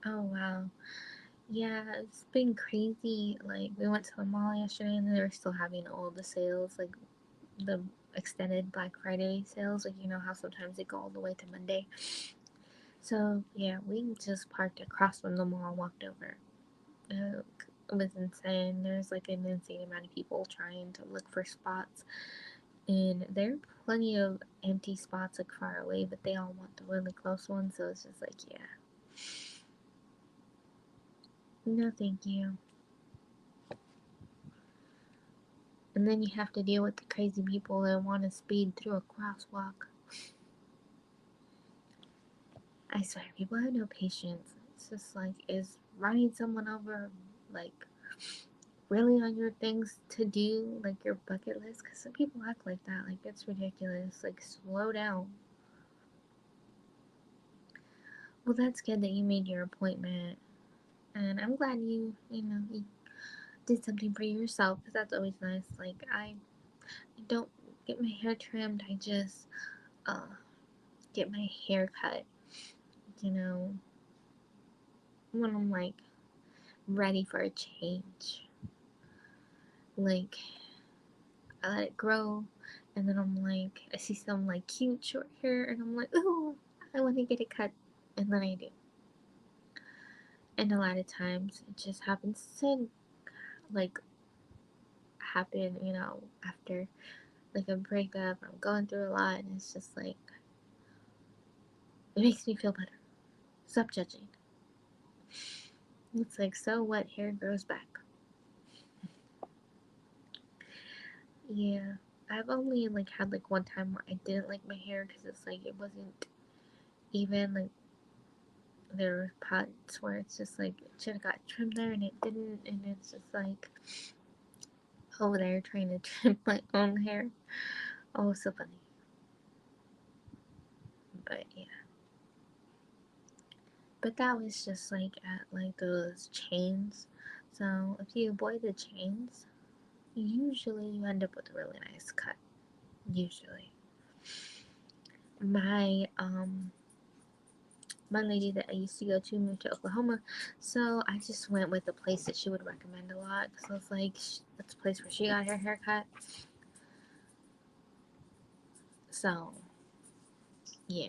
S1: Oh wow. Yeah, it's been crazy. Like we went to the mall yesterday and they were still having all the sales, like the extended Black Friday sales. Like you know how sometimes they go all the way to Monday. So yeah, we just parked across from the mall and walked over. It was insane. There's like an insane amount of people trying to look for spots, and they're plenty of empty spots like far away, but they all want the really close one, so it's just like, yeah. No, thank you. And then you have to deal with the crazy people that want to speed through a crosswalk. I swear, people have no patience. It's just like, is running someone over, like, really on your things to do, like your bucket list? Because some people act like that. Like, it's ridiculous. Like, slow down. Well, that's good that you made your appointment. And I'm glad you did something for yourself, because that's always nice. Like, I don't get my hair trimmed, I just uh, get my hair cut, you know, when I'm like ready for a change. Like, I let it grow, and then I'm like, I see some like cute short hair, and I'm like, ooh, I want to get it cut, and then I do. And a lot of times it just happens to like happen, after like a breakup. I'm going through a lot, and it's just like, it makes me feel better. Stop judging. It's like, so what? Hair grows back. Yeah, I've only like had like one time where I didn't like my hair because it's like it wasn't even. Like, there were parts where it's just like it should have got trimmed there and it didn't, and it's just like over there trying to trim my own hair. Oh, so funny. But yeah, but that was just like at like those chains. So if you avoid the chains, usually you end up with a really nice cut. Usually, my my lady that I used to go to moved to Oklahoma, so I just went with the place that she would recommend a lot. So it's like, that's a place where she got her haircut. So yeah,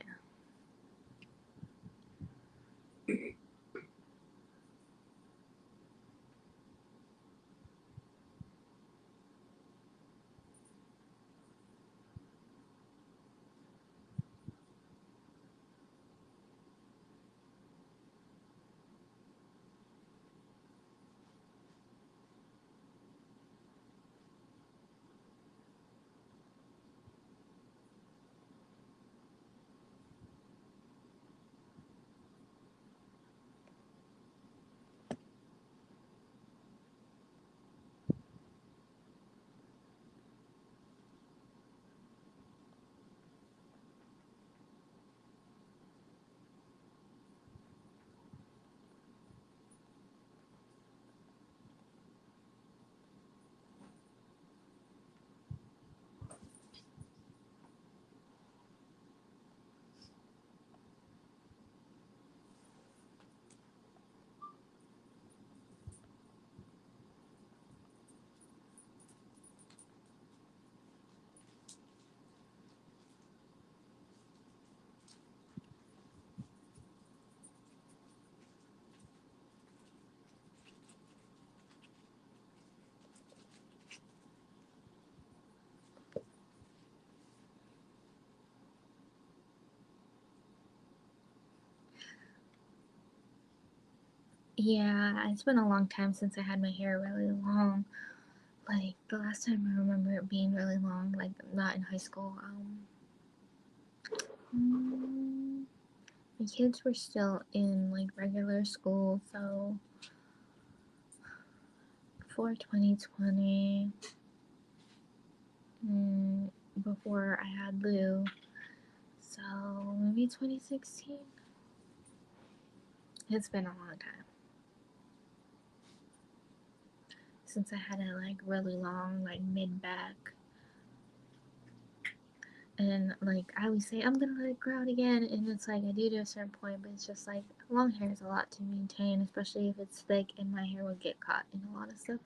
S1: yeah. It's been a long time since I had my hair really long. Like, the last time I remember it being really long, like not in high school. Mm, my kids were still in like regular school, so before 2020, before I had Lou, so maybe 2016. It's been a long time since I had a like really long like mid back. And like I always say, I'm gonna let it grow out again, and it's like I do to a certain point, but it's just like long hair is a lot to maintain, especially if it's thick, and my hair would get caught in a lot of stuff.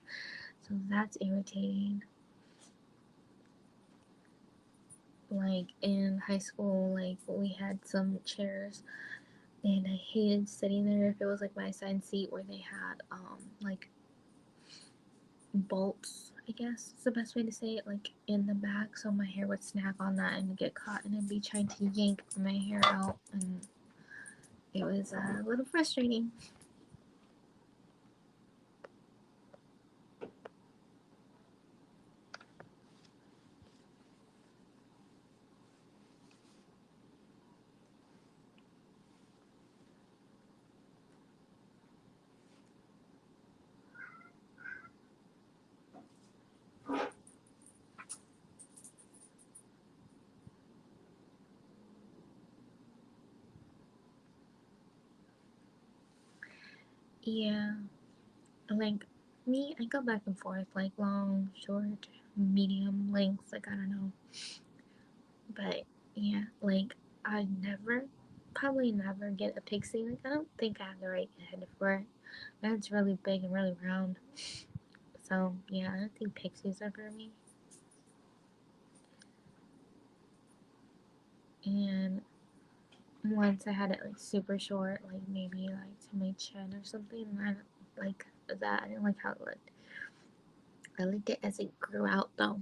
S1: So that's irritating. Like in high school, like we had some chairs, and I hated sitting there if it was like my assigned seat where they had like bolts I guess it's the best way to say it, like in the back, so my hair would snag on that and get caught, and I'd be trying to yank my hair out, and it was a little frustrating. Yeah, like me, I go back and forth, like long, short, medium lengths, like I don't know. But yeah, like I never, probably never get a pixie. Like I don't think I have the right head for it. My head's really big and really round. So yeah, I don't think pixies are for me. And once I had it like super short, like maybe like to my chin or something, and I didn't like that. I didn't like how it looked. I liked it as it grew out though.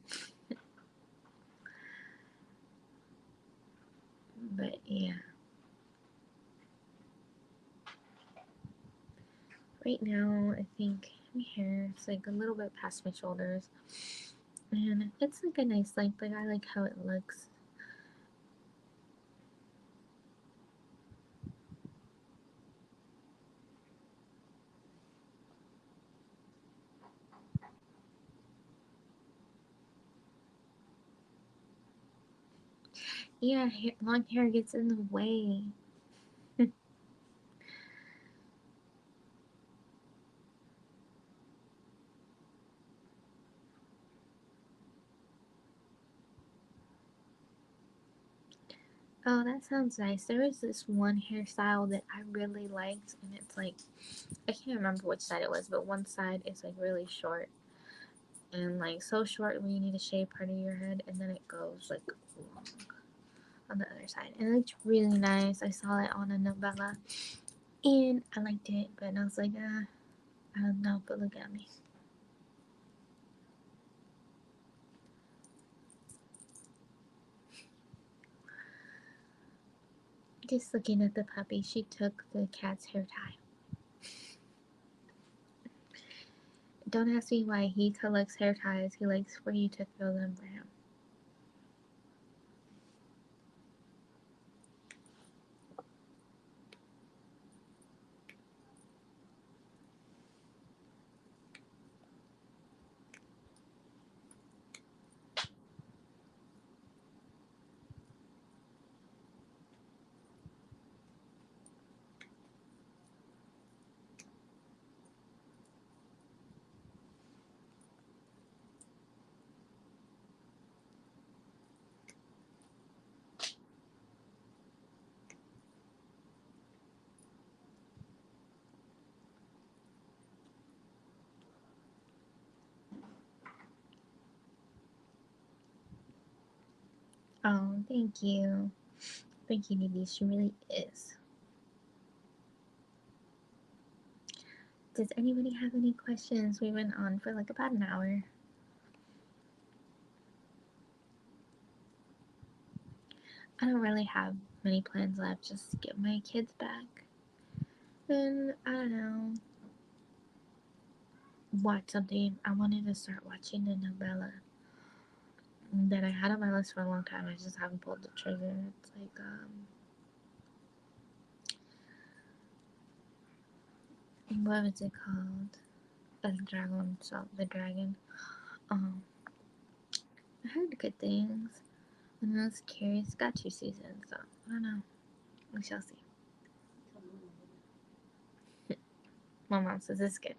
S1: But yeah, right now I think my hair is like a little bit past my shoulders, and it's like a nice length. Like I like how it looks. Yeah, long hair gets in the way. Oh, that sounds nice. There was this one hairstyle that I really liked, and it's like I can't remember which side it was, but one side is like really short and like so short when you need to shave part of your head, and then it goes like long on the other side, and it looked really nice. I saw it on a novella, and I liked it, but I was like, I don't know. But look at me, just looking at the puppy. She took the cat's hair tie. Don't ask me why he collects hair ties. He likes for you to throw them for him. Oh, thank you. Thank you, Didi. She really is. Does anybody have any questions? We went on for like about an hour. I don't really have many plans left. Just to get my kids back. Then, I don't know, watch something. I wanted to start watching a novella that I had on my list for a long time. I just haven't pulled the trigger. It's like, what is it called? The Dragon. So, The Dragon. Um, I heard good things. And I was curious. It's got 2 seasons, so I don't know. We shall see. My mom says it's good.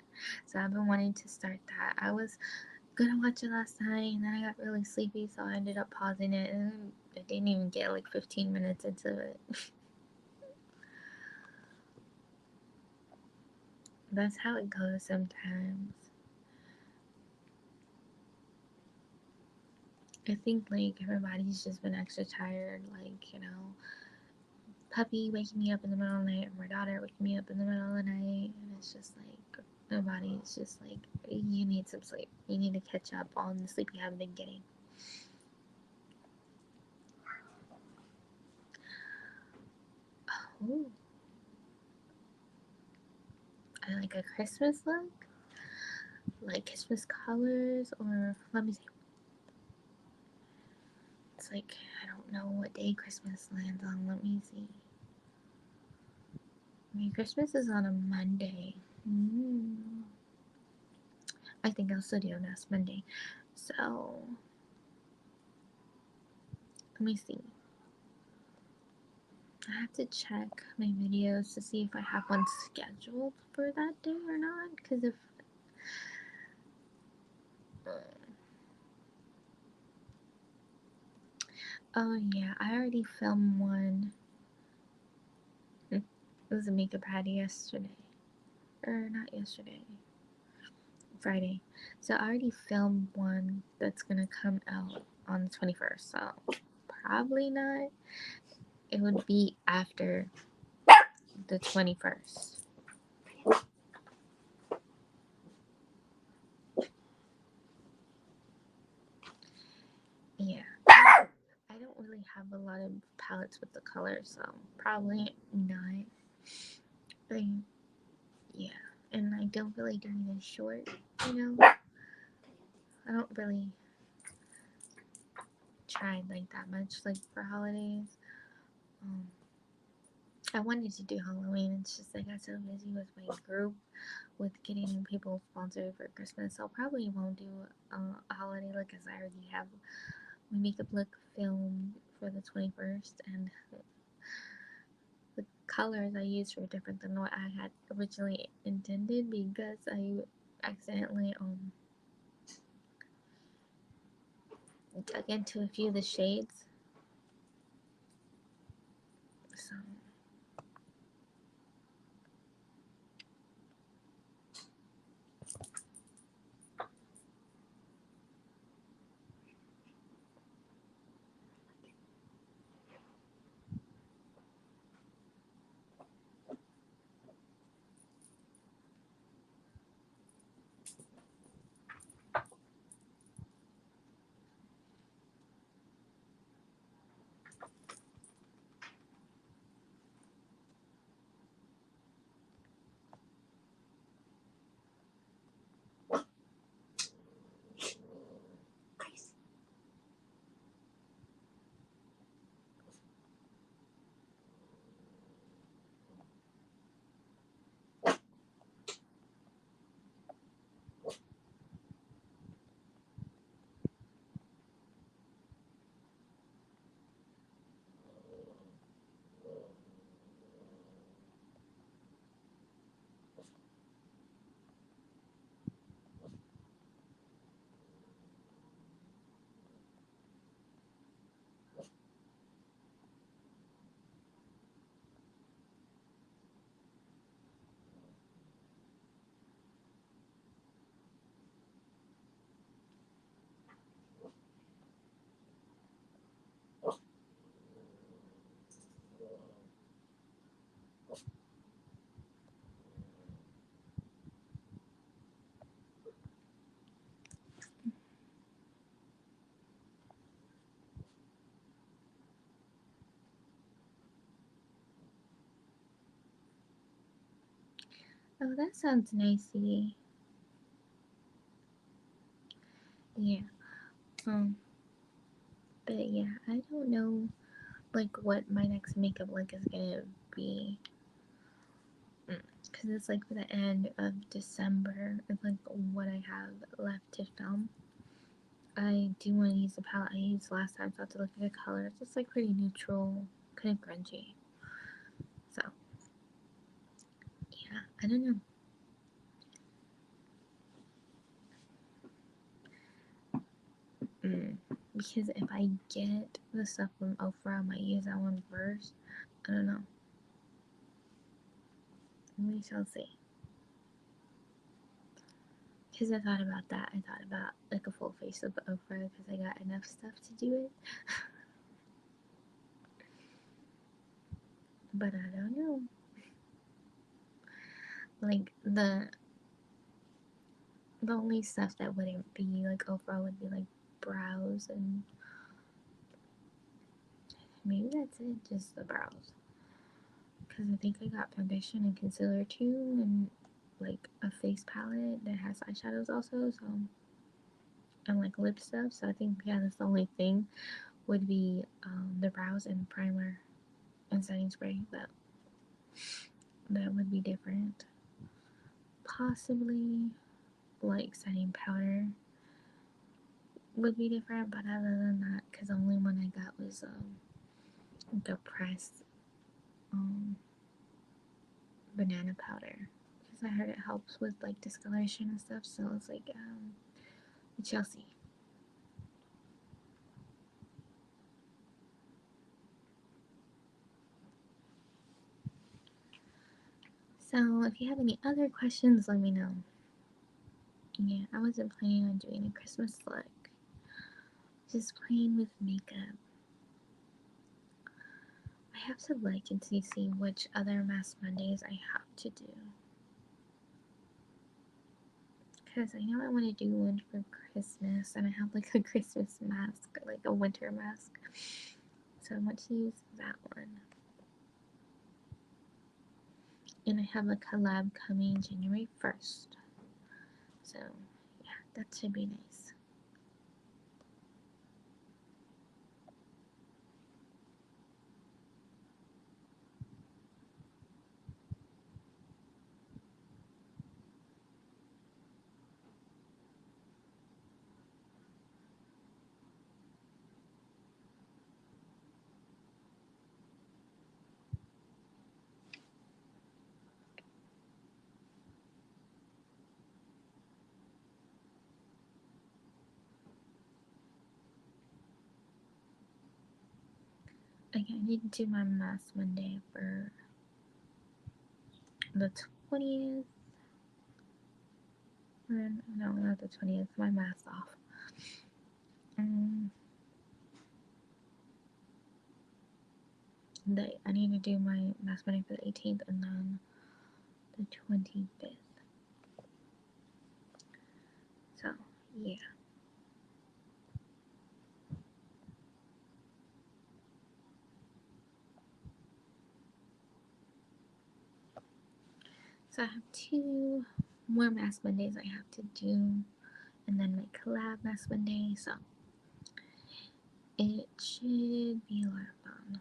S1: So I've been wanting to start that. I was gonna watch it last night and then I got really sleepy, so I ended up pausing it and I didn't even get like 15 minutes into it. That's how it goes sometimes. I think like everybody's just been extra tired, like, puppy waking me up in the middle of the night or my daughter waking me up in the middle of the night, and it's just like My body is just like, you need some sleep. You need to catch up on the sleep you haven't been getting. Oh, I like a Christmas look, like Christmas colors, or let me see. It's like, I don't know what day Christmas lands on. Let me see. I mean, Christmas is on a Monday. I think I'll still do it next Monday. So, let me see. I have to check my videos to see if I have one scheduled for that day or not. Because if. Oh, yeah, I already filmed one. It was a makeup party yesterday. Or not yesterday. Friday. So I already filmed one that's gonna come out on the 21st. So probably not. It would be after the 21st. Yeah. I don't really have a lot of palettes with the colors, so probably not. Yeah. And I don't really do anything short, you know? I don't really try like that much like for holidays. I wanted to do Halloween. It's just I got so busy with my group with getting people sponsored for Christmas. So I probably won't do a holiday look because I already have my makeup look filmed for the 21st, and the colors I used were different than what I had originally intended because I accidentally dug into a few of the shades. So oh, that sounds nicey. Yeah. But yeah, I don't know like what my next makeup look is gonna be. Because it's like the end of December, it's like what I have left to film. I do want to use the palette I used last time, so I have to look at the colors. It's like pretty neutral, kind of grungy. So, yeah, I don't know. Because if I get the stuff from Ofra, I might use that one first. I don't know. We shall see. Because I thought about that. I thought about like a full face of Ofra because I got enough stuff to do it. But I don't know. Like the The only stuff that wouldn't be like overall would be like brows, and maybe that's it, just the brows. Because I think I got foundation and concealer too, and like a face palette that has eyeshadows also, so, and like lip stuff. So I think, yeah, that's the only thing would be the brows and primer and setting spray that would be different. Possibly like setting powder would be different, but other than that, because the only one I got was the pressed um, banana powder, because I heard it helps with like discoloration and stuff. So it's like Chelsea. So if you have any other questions, let me know. Yeah, I wasn't planning on doing a Christmas look. Just playing with makeup. I have to look and see which other Mask Mondays I have to do. Because I know I want to do one for Christmas, and I have like a Christmas mask, like a winter mask. So I want to use that one. And I have a collab coming January 1st. So yeah, that should be nice. Okay, I need to do my mask Monday for the 20th. No, not the 20th. My mask's off. I need to do my mask Monday for the 18th and then the 25th. So, yeah. So I have 2 more mask Mondays I have to do, and then my collab mask Monday. So it should be a lot of fun.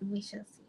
S1: We shall see.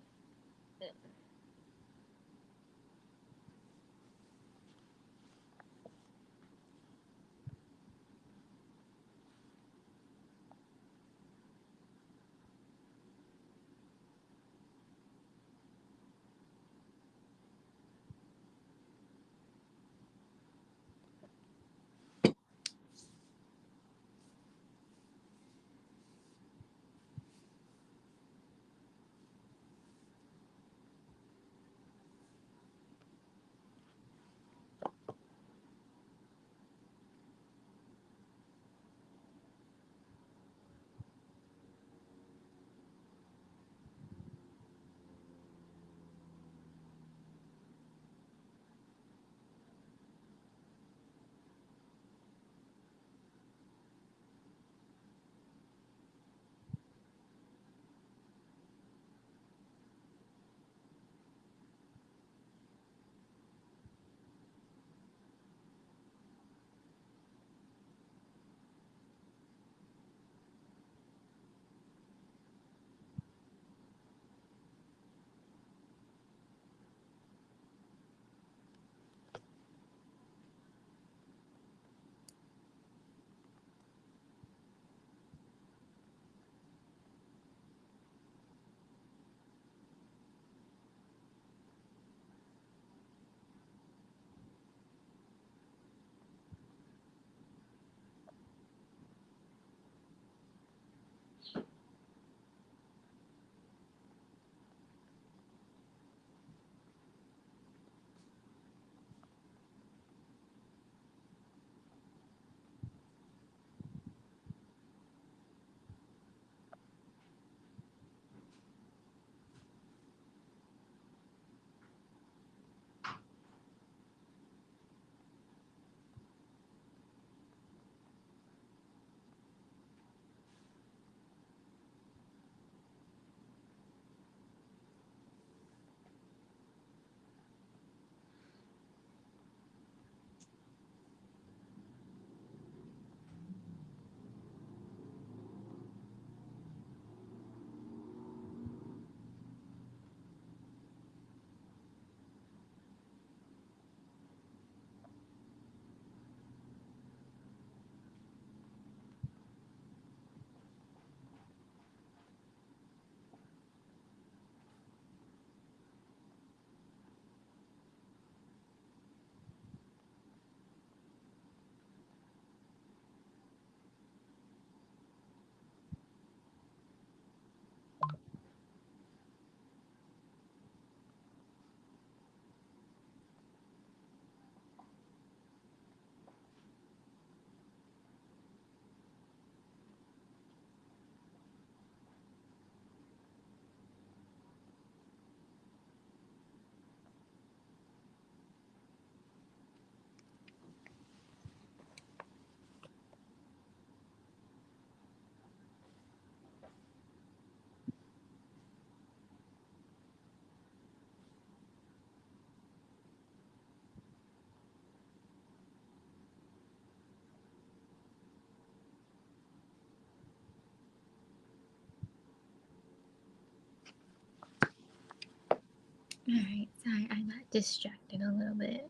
S1: Alright, sorry, I got distracted a little bit.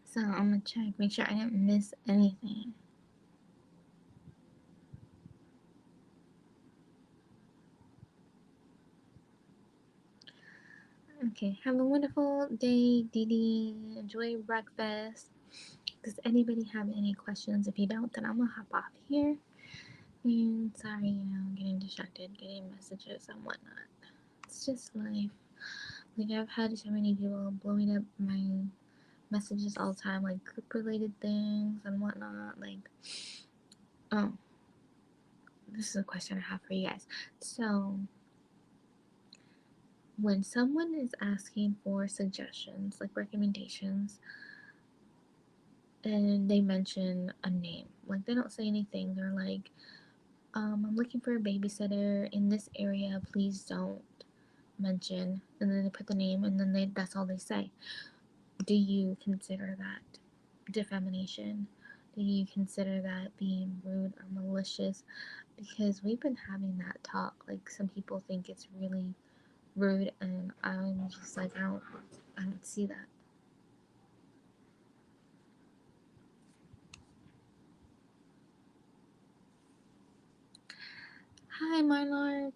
S1: So I'm gonna check, make sure I didn't miss anything. Okay, have a wonderful day, Didi. Enjoy breakfast. Does anybody have any questions? If you don't, then I'm gonna hop off here. And sorry, getting distracted, getting messages and whatnot. It's just life. Like, I've had so many people blowing up my messages all the time, like group related things and whatnot. Like, oh, this is a question I have for you guys. So, when someone is asking for suggestions, like recommendations, and they mention a name, like they don't say anything, they're like, I'm looking for a babysitter in this area, please don't mention, and then they put the name, and then that's all they say. Do you consider that defamation? Do you consider that being rude or malicious? Because we've been having that talk. Like, some people think it's really rude, and I'm just like, I don't see that. Hi, Marlark.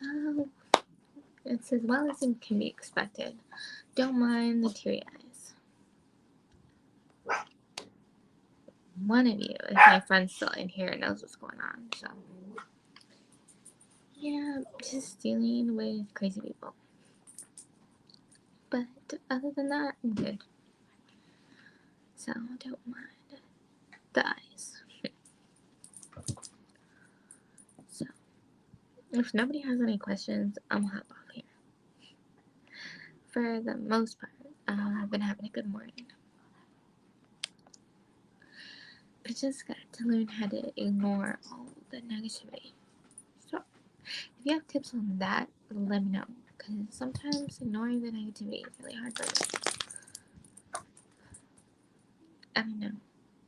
S1: Oh, it's as well as it can be expected. Don't mind the teary eyes. One of you, if my friend's still in here, knows what's going on, so. Yeah, just dealing with crazy people. But other than that, I'm good. So don't mind the eyes. So, if nobody has any questions, I'm gonna hop off here. For the most part, I've been having a good morning. I just got to learn how to ignore all the negativity. So, if you have tips on that, let me know. Because sometimes ignoring the negativity is really hard for me. I don't know.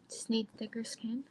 S1: Just need thicker skin.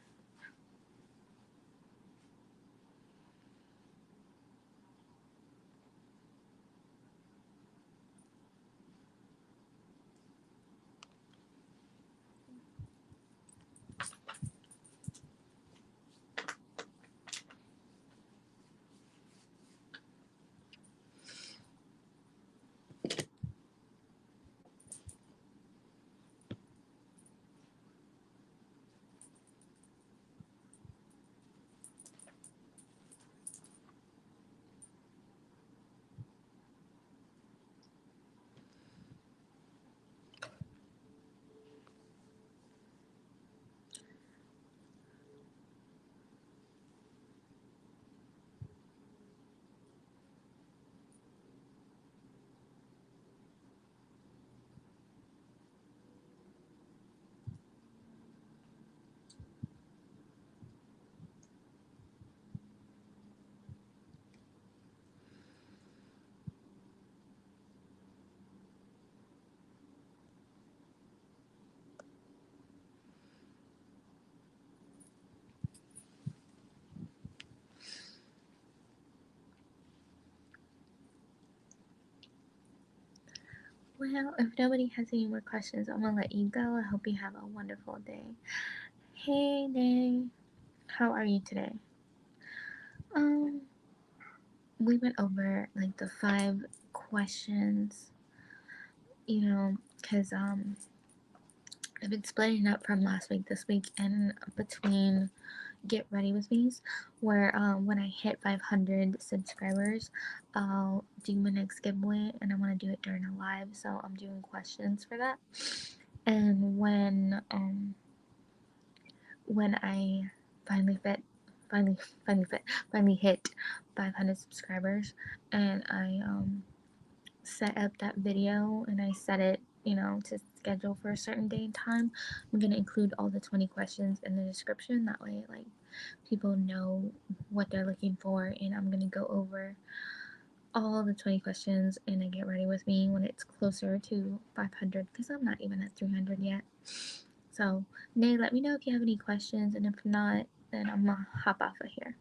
S1: Well, if nobody has any more questions, I'm gonna let you go. I hope you have a wonderful day. Hey, Day. How are you today? Um, we went over like the 5 questions, because I've been splitting up from last week, this week, and between Get Ready With Me's, where when I hit 500 subscribers, I'll do my next giveaway, and I want to do it during a live, so I'm doing questions for that. And when I finally hit 500 subscribers, and I set up that video and I set it, to schedule for a certain day and time, I'm gonna include all the 20 questions in the description. That way, like, people know what they're looking for, and I'm gonna go over all the 20 questions and I Get Ready With Me when it's closer to 500, because I'm not even at 300 yet. So, Nay, let me know if you have any questions, and if not, then I'm gonna hop off of here.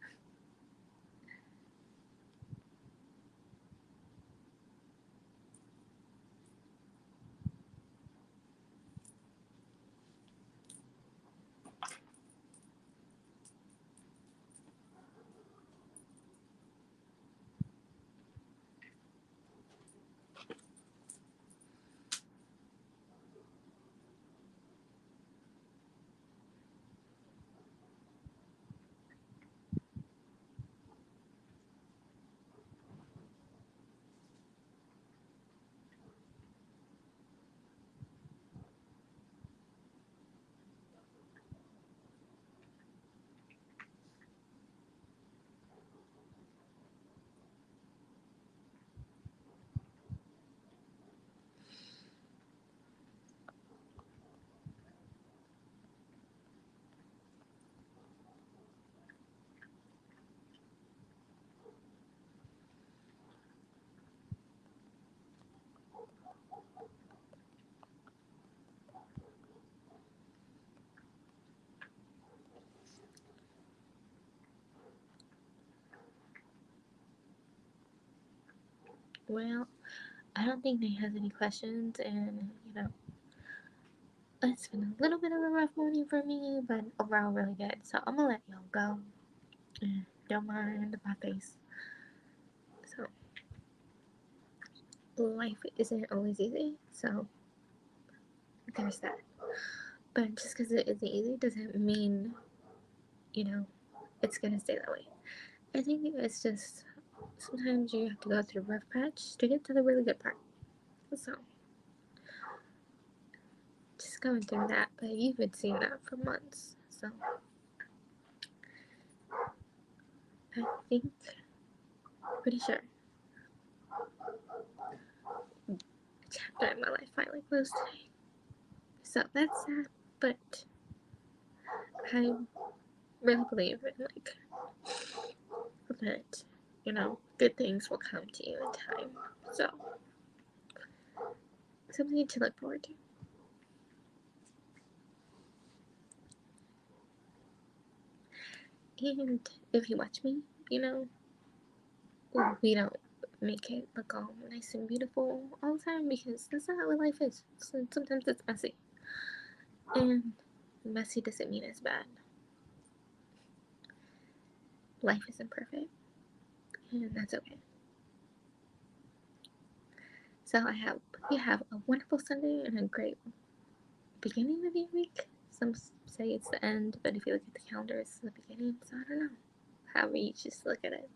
S1: Well, I don't think Nate has any questions, and it's been a little bit of a rough morning for me, but overall really good. So I'm gonna let y'all go. Don't mind my face. So life isn't always easy, so there's that. But just because it isn't easy doesn't mean, it's gonna stay that way. I think it's just sometimes you have to go through a rough patch to get to the really good part. So just going through that, but you've been seeing that for months. So I think, pretty sure, a chapter in my life finally closed today. So that's sad, but I really believe in, like, that, good things will come to you in time. So something to look forward to. And if you watch me, we don't make it look all nice and beautiful all the time, because that's not what life is. So sometimes it's messy. And messy doesn't mean it's bad. Life isn't perfect, and that's okay. So I hope you have a wonderful Sunday and a great beginning of your week. Some say it's the end, but if you look at the calendar, it's the beginning. So I don't know. However you just look at it.